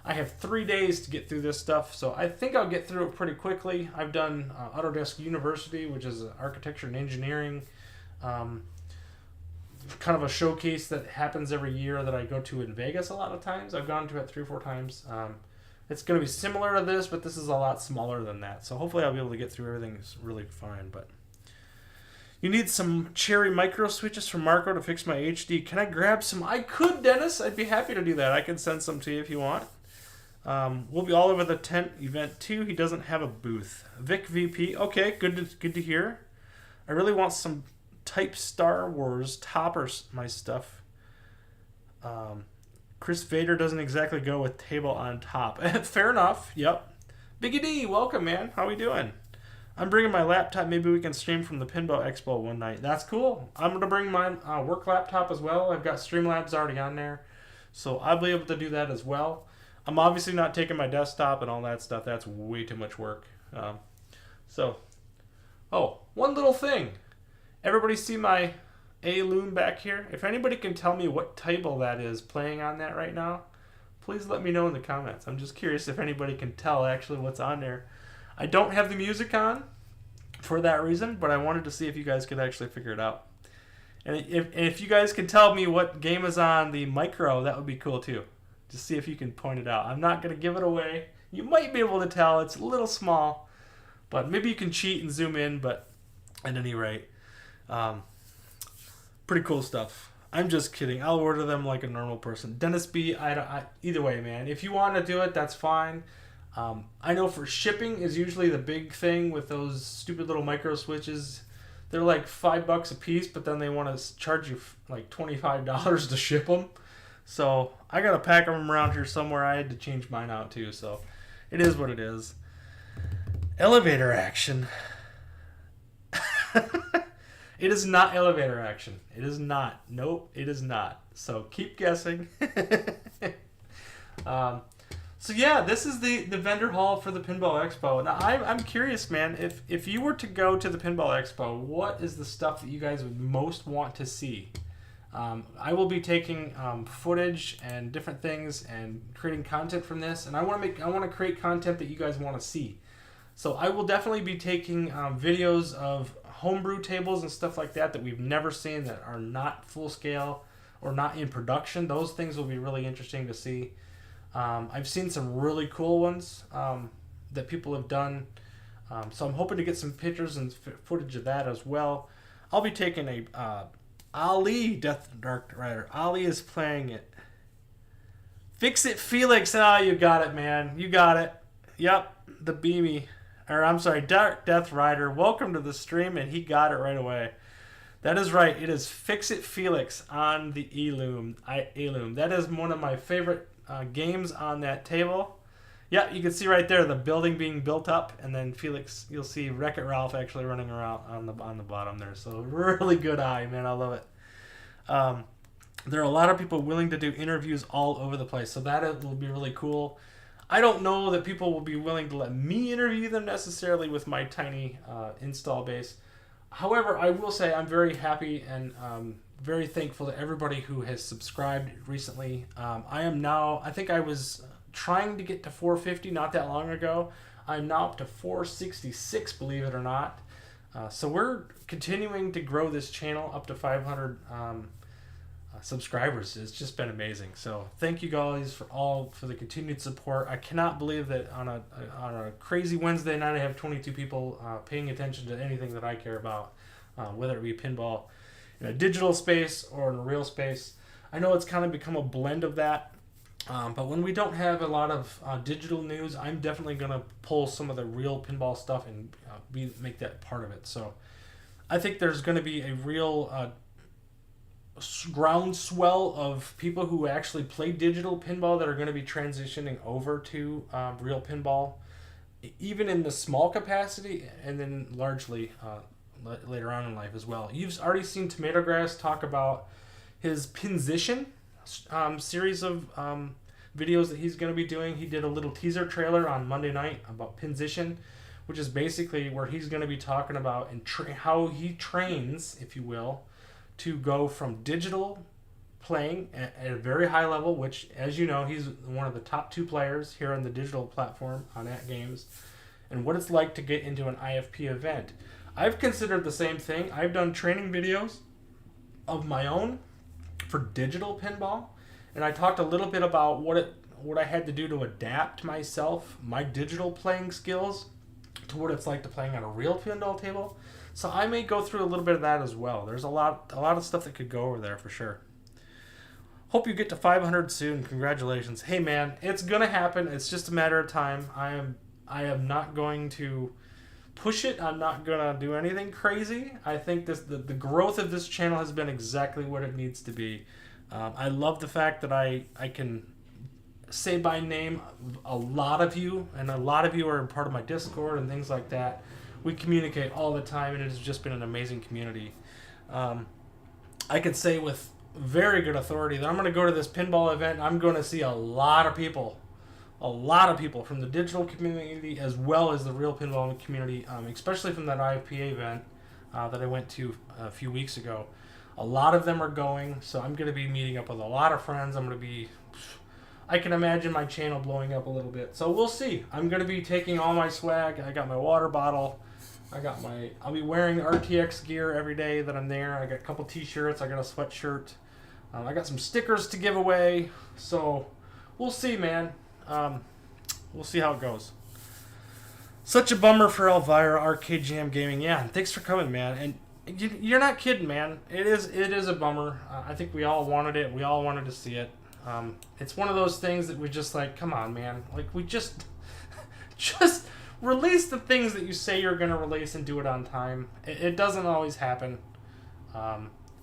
S1: I have 3 days to get through this stuff, so I think I'll get through it pretty quickly. I've done Autodesk University, which is architecture and engineering, kind of a showcase that happens every year that I go to in Vegas a lot of times. I've gone to it 3 or 4 times. It's going to be similar to this, but this is a lot smaller than that. So hopefully I'll be able to get through everything really fine. But you need some Cherry micro switches from Marco to fix my HD. Can I grab some? I could, Dennis. I'd be happy to do that. I can send some to you if you want. We'll be all over the tent event too. He doesn't have a booth. Vic VP. Okay, good to hear. I really want some Type Star Wars toppers. My stuff. Chris Vader doesn't exactly go with table on top. Fair enough. Yep. Biggie D, welcome, man. How we doing? I'm bringing my laptop. Maybe we can stream from the Pinball Expo one night. That's cool. I'm going to bring my work laptop as well. I've got Streamlabs already on there. So I'll be able to do that as well. I'm obviously not taking my desktop and all that stuff. That's way too much work. So Oh, one little thing. Everybody see my A loom back here? If anybody can tell me what table that is playing on that right now, please let me know in the comments. I'm just curious if anybody can tell actually what's on there. I don't have the music on for that reason, but I wanted to see if you guys could actually figure it out. And if you guys can tell me what game is on the micro, that would be cool too. Just see if you can point it out. I'm not going to give it away. You might be able to tell. It's a little small, but maybe you can cheat and zoom in, but at any rate, pretty cool stuff. I'm just kidding. I'll order them like a normal person. Dennis B, either way, man. If you want to do it, that's fine. I know for shipping is usually the big thing with those stupid little micro switches. They're like $5 a piece, but then they want to charge you like $25 to ship them. So I got a pack of them around here somewhere. I had to change mine out too. So it is what it is. Elevator action. It is not elevator action. It is not. Nope, it is not. So keep guessing. So yeah, this is the vendor hall for the Pinball Expo. Now I'm curious, man, if you were to go to the Pinball Expo, what is the stuff that you guys would most want to see? I will be taking footage and different things and creating content from this, and I want to create content that you guys want to see. So I will definitely be taking videos of homebrew tables and stuff like that we've never seen, that are not full scale or not in production. Those things will be really interesting to see. I've seen some really cool ones that people have done, so I'm hoping to get some pictures and footage of that as well. I'll be taking a Ali Death Dark Rider. Ali is playing it. Fix It Felix. Ah, you got it, man. You got it. Yep, the Beamy. Or I'm sorry, Dark Death Rider. Welcome to the stream, and he got it right away. That is right. It is Fix It Felix on the A-Loom. That is one of my favorite games on that table. Yeah, you can see right there the building being built up, and then Felix, you'll see Wreck-It Ralph actually running around on the bottom there. So really good eye, man. I love it. There are a lot of people willing to do interviews all over the place, so that will be really cool. I don't know that people will be willing to let me interview them necessarily with my tiny install base. However, I will say I'm very happy and very thankful to everybody who has subscribed recently. I think I was trying to get to 450 not that long ago. I'm now up to 466, believe it or not. So we're continuing to grow this channel up to 500 subscribers. It's just been amazing. So thank you guys for the continued support. I cannot believe that on a crazy Wednesday night I have 22 people paying attention to anything that I care about, whether it be pinball in a digital space or in a real space. I know it's kind of become a blend of that, but when we don't have a lot of digital news, I'm definitely going to pull some of the real pinball stuff and make that part of it. So I think there's going to be a real groundswell of people who actually play digital pinball that are going to be transitioning over to real pinball, even in the small capacity, and then largely later on in life as well. You've already seen Tomato Grass talk about his Pinsition series of videos that he's going to be doing. He did a little teaser trailer on Monday night about Pinsition, which is basically where he's going to be talking about how he trains, if you will, to go from digital playing at a very high level, which, as you know, he's one of the top 2 players here on the digital platform on At Games, and what it's like to get into an IFP event. I've considered the same thing. I've done training videos of my own for digital pinball, and I talked a little bit about what I had to do to adapt myself, my digital playing skills, to what it's like to playing on a real pinball table. So I may go through a little bit of that as well. There's a lot of stuff that could go over there for sure. Hope you get to 500 soon. Congratulations. Hey man, it's gonna happen. It's just a matter of time. I am not going to push it. I'm not gonna do anything crazy. I think the growth of this channel has been exactly what it needs to be. I love the fact that I can say by name a lot of you, and a lot of you are part of my Discord and things like that. We communicate all the time, and it has just been an amazing community. I could say with very good authority that I'm going to go to this pinball event, and I'm going to see a lot of people a lot of people from the digital community as well as the real pinball community, especially from that IFPA event that I went to a few weeks ago. A lot of them are going, so I'm going to be meeting up with a lot of friends. I can imagine my channel blowing up a little bit. So we'll see. I'm going to be taking all my swag. I got my water bottle. I'll be wearing RTX gear every day that I'm there. I got a couple t-shirts. I got a sweatshirt. I got some stickers to give away. So we'll see, man. We'll see how it goes. Such a bummer for Elvira Arcade Jam Gaming. Yeah, thanks for coming, man. And you're not kidding, man. It is a bummer. I think we all wanted it. We all wanted to see it. It's one of those things that we just like, come on, man. Like, we just release the things that you say you're going to release and do it on time. It doesn't always happen.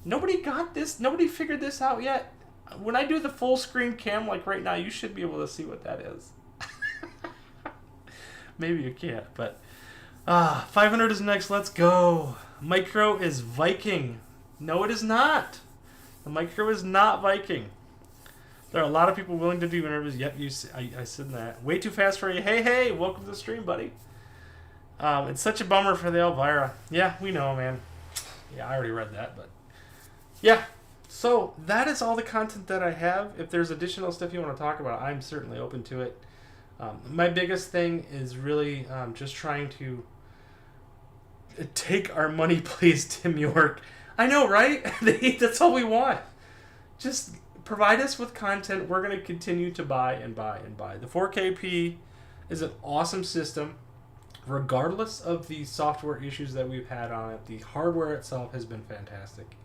S1: Nobody got this. Nobody figured this out yet. When I do the full screen cam, like right now, you should be able to see what that is. Maybe you can't, but 500 is next. Let's go. Micro is Viking. No, it is not. The Micro is not Viking. There are a lot of people willing to do interviews. Yep, I said that. Way too fast for you. Hey, welcome to the stream, buddy. It's such a bummer for the Elvira. Yeah, we know, man. Yeah, I already read that, but yeah. So that is all the content that I have. If there's additional stuff you want to talk about, I'm certainly open to it. My biggest thing is really just trying to take our money, please, Tim York. I know, right? That's all we want. Just provide us with content. We're going to continue to buy and buy and buy. The 4KP is an awesome system. Regardless of the software issues that we've had on it, the hardware itself has been fantastic.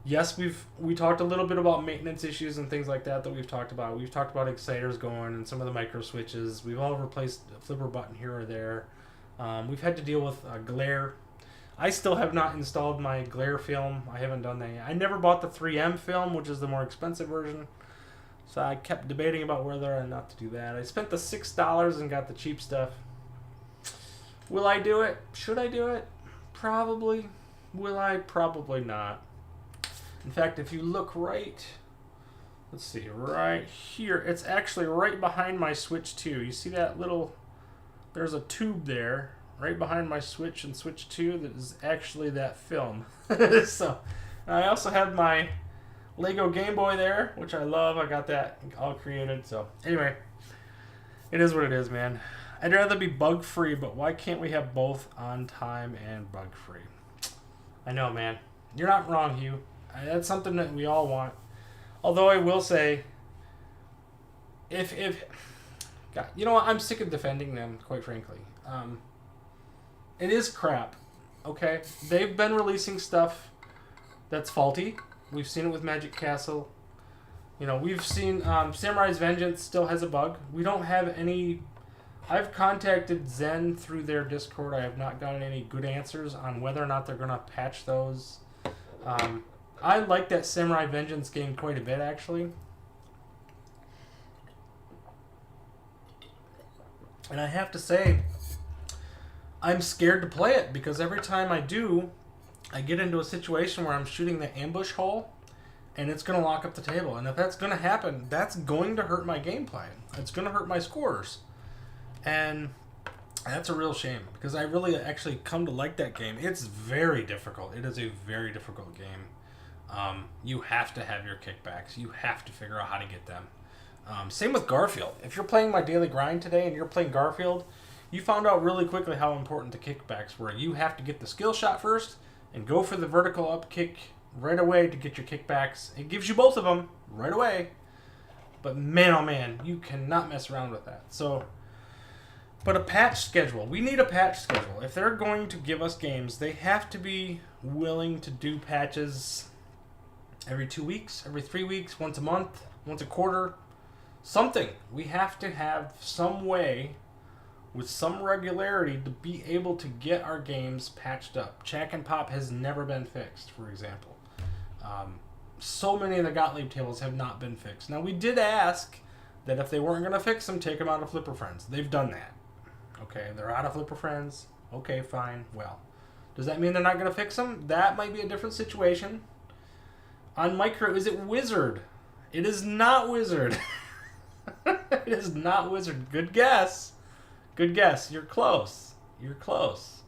S1: Yes, we talked a little bit about maintenance issues and things like that we've talked about. We've talked about exciters going and some of the micro switches. We've all replaced a flipper button here or there. We've had to deal with glare. I still have not installed my glare film. I haven't done that yet. I never bought the 3M film, which is the more expensive version. So I kept debating about whether or not to do that. I spent the $6 and got the cheap stuff. Will I do it? Should I do it? Probably. Will I? Probably not. In fact, if you look right here, it's actually right behind my Switch 2. You see that little, there's a tube there, right behind my Switch and Switch 2 that is actually that film. So, I also have my Lego Game Boy there, which I love. I got that all created. So, anyway, it is what it is, man. I'd rather be bug-free, but why can't we have both on time and bug-free? I know, man. You're not wrong, Hugh. That's something that we all want. Although I will say, if God, you know what? I'm sick of defending them, quite frankly. It is crap, okay? They've been releasing stuff that's faulty. We've seen it with Magic Castle. You know, we've seen Samurai's Vengeance still has a bug. We don't have any... I've contacted Zen through their Discord. I have not gotten any good answers on whether or not they're going to patch those. I like that Samurai Vengeance game quite a bit, actually. And I have to say, I'm scared to play it, because every time I do, I get into a situation where I'm shooting the ambush hole, and it's going to lock up the table. And if that's going to happen, that's going to hurt my gameplay. It's going to hurt my scores. And that's a real shame, because I really actually come to like that game. It's very difficult. It is a very difficult game. You have to have your kickbacks. You have to figure out how to get them. Same with Garfield. If you're playing my daily grind today and you're playing Garfield, you found out really quickly how important the kickbacks were. You have to get the skill shot first and go for the vertical up kick right away to get your kickbacks. It gives you both of them right away. But man, oh man, you cannot mess around with that. So, but a patch schedule. We need a patch schedule. If they're going to give us games, they have to be willing to do patches every 2 weeks, every 3 weeks, once a month, once a quarter. Something. We have to have some way with some regularity to be able to get our games patched up. Chack and Pop has never been fixed, for example. So many of the Gottlieb tables have not been fixed. Now, we did ask that if they weren't going to fix them, take them out of Flipper Friends. They've done that. Okay, they're out of Flipper Friends. Okay, fine. Well, does that mean they're not going to fix them? That might be a different situation. On Micro, is it Wizard? It is not Wizard. It is not Wizard. Good guess. Good guess. You're close. You're close.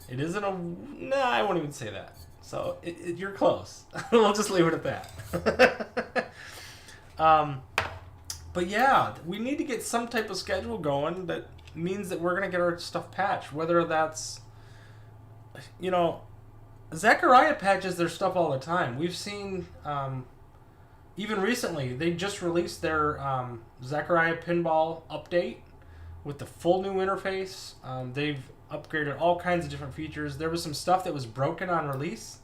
S1: It isn't a... Nah, I won't even say that. So, you're close. We'll just leave it at that. But yeah, we need to get some type of schedule going that means that we're going to get our stuff patched. Whether that's... You know, Zachariah patches their stuff all the time. We've seen... even recently, they just released their Zachariah Pinball update with the full new interface. They've upgraded all kinds of different features. There was some stuff that was broken on release.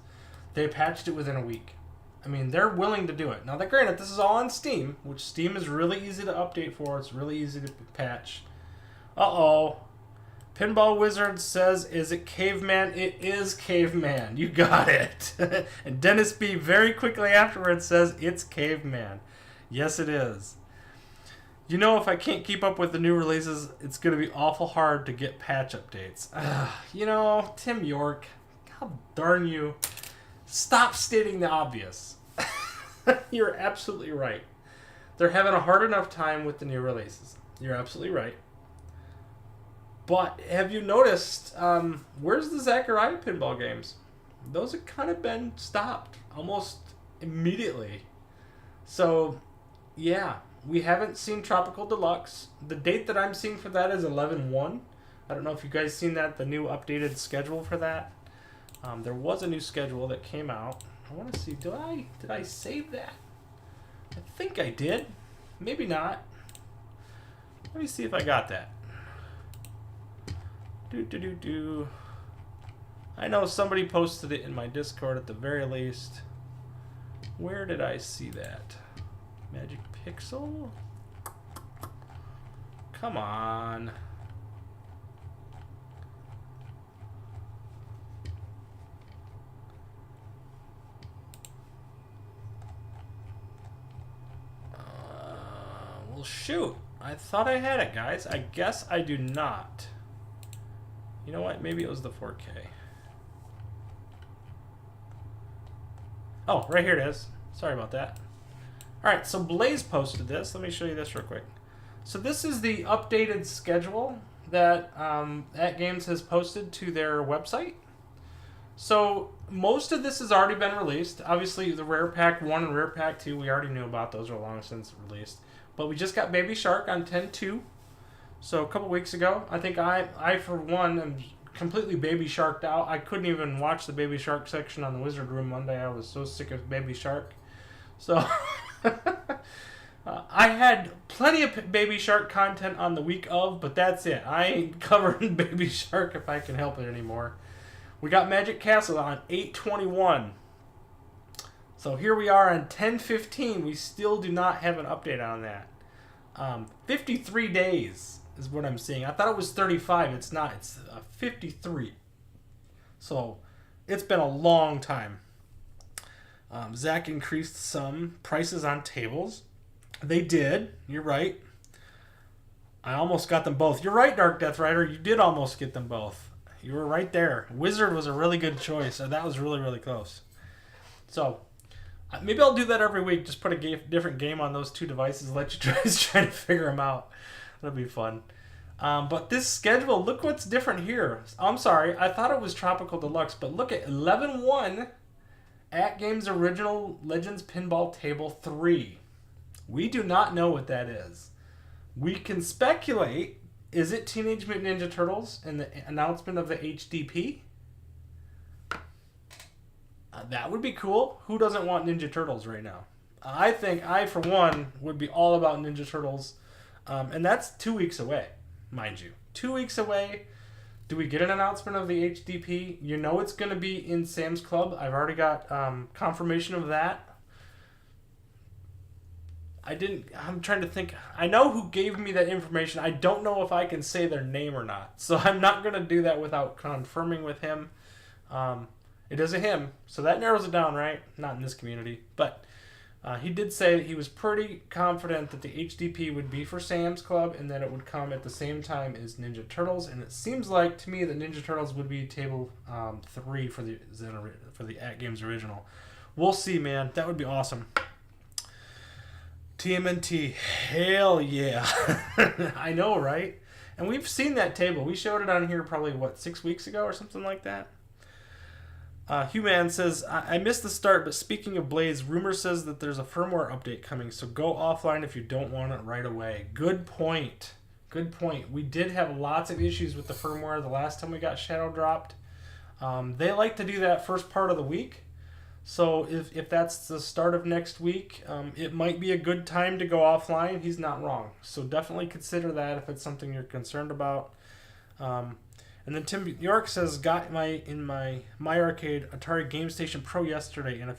S1: They patched it within a week. I mean, they're willing to do it. Now, granted, this is all on Steam, which Steam is really easy to update for. It's really easy to patch. Uh-oh. Pinball Wizard says, is it Caveman? It is Caveman. You got it. And Dennis B. very quickly afterwards says, it's Caveman. Yes, it is. You know, if I can't keep up with the new releases, it's going to be awful hard to get patch updates. You know, Tim York, how darn you. Stop stating the obvious. You're absolutely right. They're having a hard enough time with the new releases. You're absolutely right. But have you noticed, where's the Zachariah pinball games? Those have kind of been stopped almost immediately. So, yeah, we haven't seen Tropical Deluxe. The date that I'm seeing for that is 11/1. I don't know if you guys seen that, the new updated schedule for that. There was a new schedule that came out. I want to see, did I save that? I think I did. Maybe not. Let me see if I got that. I know somebody posted it in my Discord at the very least. Where did I see that? Magic Pixel? Come on. Well, shoot. I thought I had it, guys. I guess I do not. You know what? Maybe it was the 4K. Oh, right here it is. Sorry about that. Alright, so Blaze posted this. Let me show you this real quick. So this is the updated schedule that AtGames has posted to their website. So most of this has already been released. Obviously, the Rare Pack 1 and Rare Pack 2, we already knew about. Those are long since released. But we just got Baby Shark on 10/2. So a couple weeks ago, I think I for one am completely Baby Sharked out. I couldn't even watch the Baby Shark section on the Wizard Room Monday. I was so sick of Baby Shark. So I had plenty of Baby Shark content on the week of, but that's it. I ain't covering Baby Shark if I can help it anymore. We got Magic Castle on 8/21. So here we are on 10/15. We still do not have an update on that. 53 days is what I'm seeing. I thought it was 35. It's not. It's 53. So it's been a long time. Zach increased some prices on tables. They did. You're right. I almost got them both. You're right, Dark Death Rider. You did almost get them both. You were right there. Wizard was a really good choice. And that was really, really close. So maybe I'll do that every week. Just put a different game on those two devices. Let you guys try to figure them out. That'll be fun. But this schedule, look what's different here. I'm sorry. I thought it was Tropical Deluxe. But look at 11/1 AtGames Original Legends Pinball Table 3. We do not know what that is. We can speculate. Is it Teenage Mutant Ninja Turtles and the announcement of the HDP? That would be cool. Who doesn't want Ninja Turtles right now? I think I, for one, would be all about Ninja Turtles. And that's 2 weeks away, mind you. 2 weeks away. Do we get an announcement of the HDP? You know it's going to be in Sam's Club. I've already got confirmation of that. I'm trying to think. I know who gave me that information. I don't know if I can say their name or not. So I'm not going to do that without confirming with him. It is a him. So that narrows it down, right? Not in this community. But he did say that he was pretty confident that the HDP would be for Sam's Club and that it would come at the same time as Ninja Turtles. And it seems like to me that Ninja Turtles would be table 3 for the AtGames original. We'll see, man. That would be awesome. TMNT, hell yeah. I know, right? And we've seen that table. We showed it on here probably, 6 weeks ago or something like that? Human says, I missed the start, but speaking of Blaze, rumor says that there's a firmware update coming, so go offline if you don't want it right away. Good point. Good point. We did have lots of issues with the firmware the last time we got shadow dropped. They like to do that first part of the week. So if that's the start of next week, it might be a good time to go offline. He's not wrong. So definitely consider that if it's something you're concerned about. And then Tim York says, got in my arcade Atari Game Station Pro yesterday, and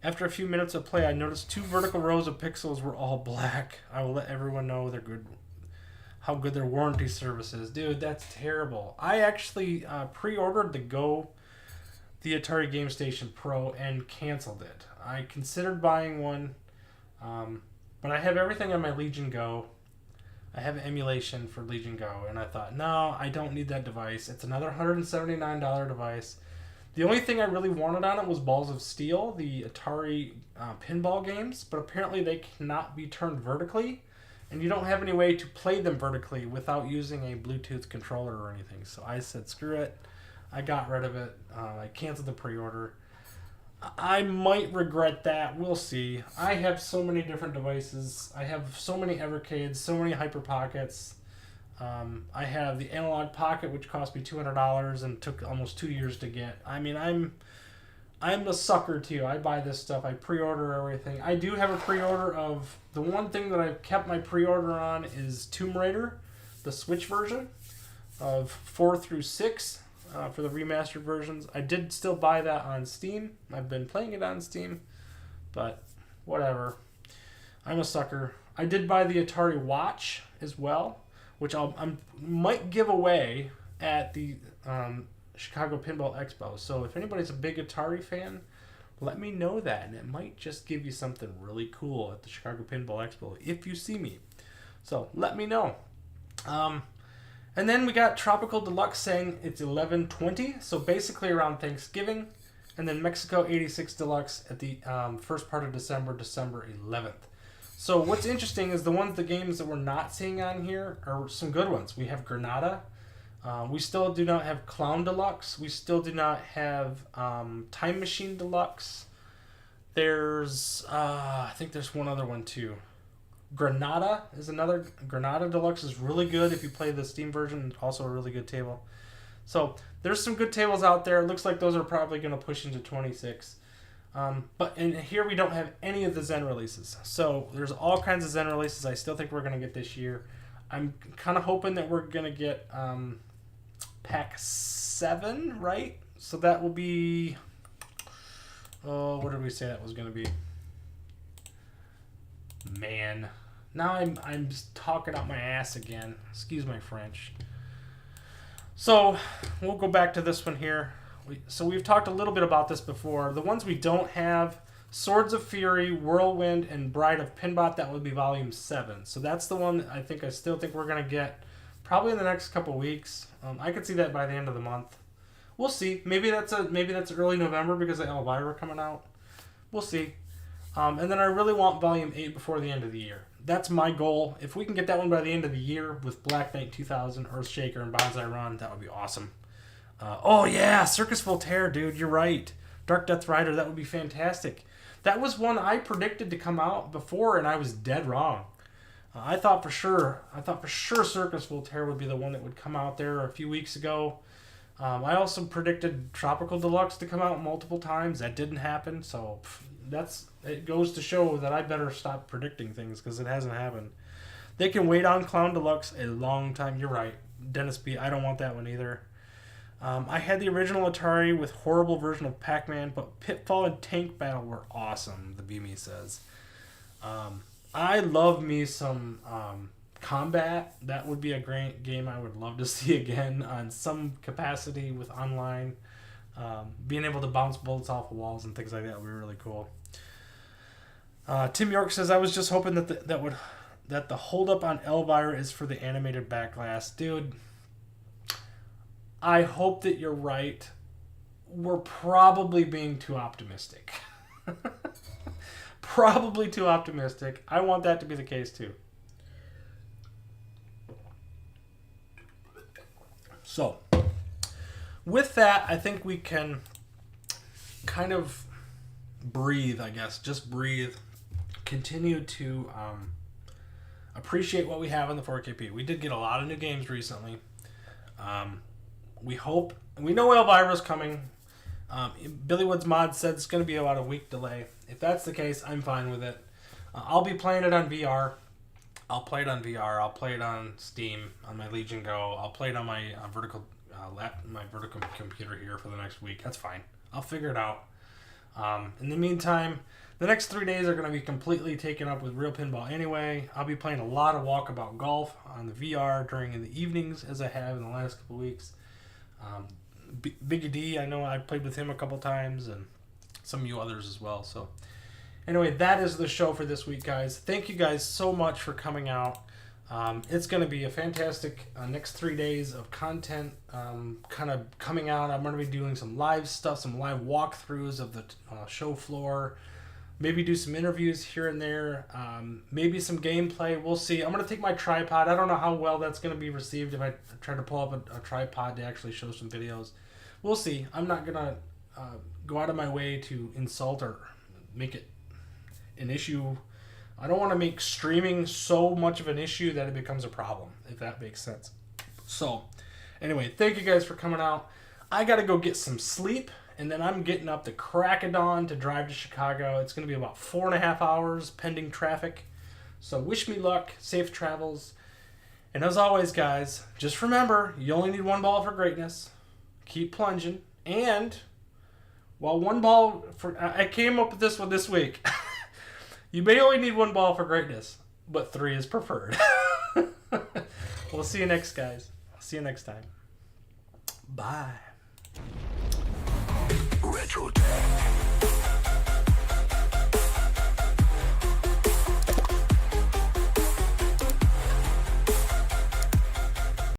S1: after a few minutes of play, I noticed 2 vertical rows of pixels were all black. I will let everyone know how good their warranty service is. Dude, that's terrible. I actually pre-ordered the Atari Game Station Pro and canceled it. I considered buying one, but I have everything on my Legion Go. I have emulation for Legion Go, and I thought, no, I don't need that device. It's another $179 device. The only thing I really wanted on it was Balls of Steel, the Atari pinball games, but apparently they cannot be turned vertically, and you don't have any way to play them vertically without using a Bluetooth controller or anything. So I said, screw it. I got rid of it. I canceled the pre-order. I might regret that. We'll see. I have so many different devices. I have so many Evercades, so many Hyper Pockets. I have the Analog Pocket, which cost me $200 and took almost 2 years to get. I mean, I'm a sucker too. I buy this stuff. I pre-order everything. I do have a pre-order of the one thing that I've kept my pre-order on is Tomb Raider, the Switch version of 4 through 6. For the remastered versions. I did still buy that on Steam. I've been playing it on Steam, but whatever. I'm a sucker. I did buy the Atari Watch as well, which I might give away at the Chicago Pinball Expo. So if anybody's a big Atari fan, let me know that, and it might just give you something really cool at the Chicago Pinball Expo if you see me. So let me know. And then we got Tropical Deluxe saying it's 11/20, so basically around Thanksgiving. And then Mexico 86 Deluxe at the first part of December 11th. So what's interesting is the games that we're not seeing on here are some good ones. We have Granada. We still do not have Clown Deluxe. We still do not have Time Machine Deluxe. There's, I think there's one other one too. Granada is another. Granada Deluxe is really good if you play the Steam version. Also a really good table. So there's some good tables out there. It looks like those are probably going to push into 26. But in here we don't have any of the Zen releases. So there's all kinds of Zen releases I still think we're going to get this year. I'm kind of hoping that we're going to get Pack 7, right? So that will be... Oh, what did we say that was going to be? Man, now I'm just talking out my ass again. Excuse my French. So we'll go back to this one here. We've talked a little bit about this before. The ones we don't have: Swords of Fury, Whirlwind, and Bride of Pinbot. That would be Volume 7. So that's the one that I still think we're gonna get probably in the next couple weeks. I could see that by the end of the month. We'll see. Maybe that's early November because of Elvira coming out. We'll see. And then I really want Volume 8 before the end of the year. That's my goal. If we can get that one by the end of the year with Black Knight 2000, Earthshaker, and Bonsai Run, that would be awesome. Oh yeah, Circus Voltaire, dude, you're right. Dark Death Rider, that would be fantastic. That was one I predicted to come out before, and I was dead wrong. I thought for sure Circus Voltaire would be the one that would come out there a few weeks ago. I also predicted Tropical Deluxe to come out multiple times. That didn't happen, so it goes to show that I better stop predicting things because it hasn't happened. They can wait on Clown Deluxe a long time. You're right, Dennis B. I don't want that one either. I had the original Atari with horrible version of Pac-Man, but Pitfall and Tank Battle were awesome, the Beamy says. I love me some Combat. That would be a great game I would love to see again on some capacity with online. Being able to bounce bullets off of walls and things like that would be really cool. Tim York says, I was just hoping that the holdup on Elvira is for the animated back glass. Dude, I hope that you're right. We're probably being too optimistic. probably too optimistic. I want that to be the case too. So, with that, I think we can kind of breathe, I guess. Just breathe. Continue to appreciate what we have in the 4KP. We did get a lot of new games recently. We hope, we know Elvira's coming. Billy Woods Mod said it's going to be about a week delay. If that's the case, I'm fine with it. I'll be playing it on VR. I'll play it on VR. I'll play it on Steam, on my Legion Go. I'll play it on my vertical computer here for the next week. That's fine. I'll figure it out. In the meantime, the next 3 days are going to be completely taken up with real pinball anyway. I'll be playing a lot of Walkabout Golf on the VR during the evenings, as I have in the last couple weeks. Biggie D, I know I played with him a couple times, and some of you others as well. So anyway, that is the show for this week, guys. Thank you guys so much for coming out. It's going to be a fantastic next 3 days of content kind of coming out. I'm going to be doing some live stuff, some live walkthroughs of the show floor. Maybe do some interviews here and there. Maybe some gameplay. We'll see. I'm going to take my tripod. I don't know how well that's going to be received if I try to pull up a tripod to actually show some videos. We'll see. I'm not going to go out of my way to insult or make it an issue. I don't want to make streaming so much of an issue that it becomes a problem, if that makes sense. So, anyway, thank you guys for coming out. I got to go get some sleep, and then I'm getting up the crack of dawn to drive to Chicago. It's going to be about 4.5 hours pending traffic. So wish me luck, safe travels. And as always, guys, just remember, you only need one ball for greatness. Keep plunging. And, well, one ball for... I came up with this one this week. You may only need one ball for greatness, but 3 is preferred. We'll see you next, guys. I'll see you next time. Bye.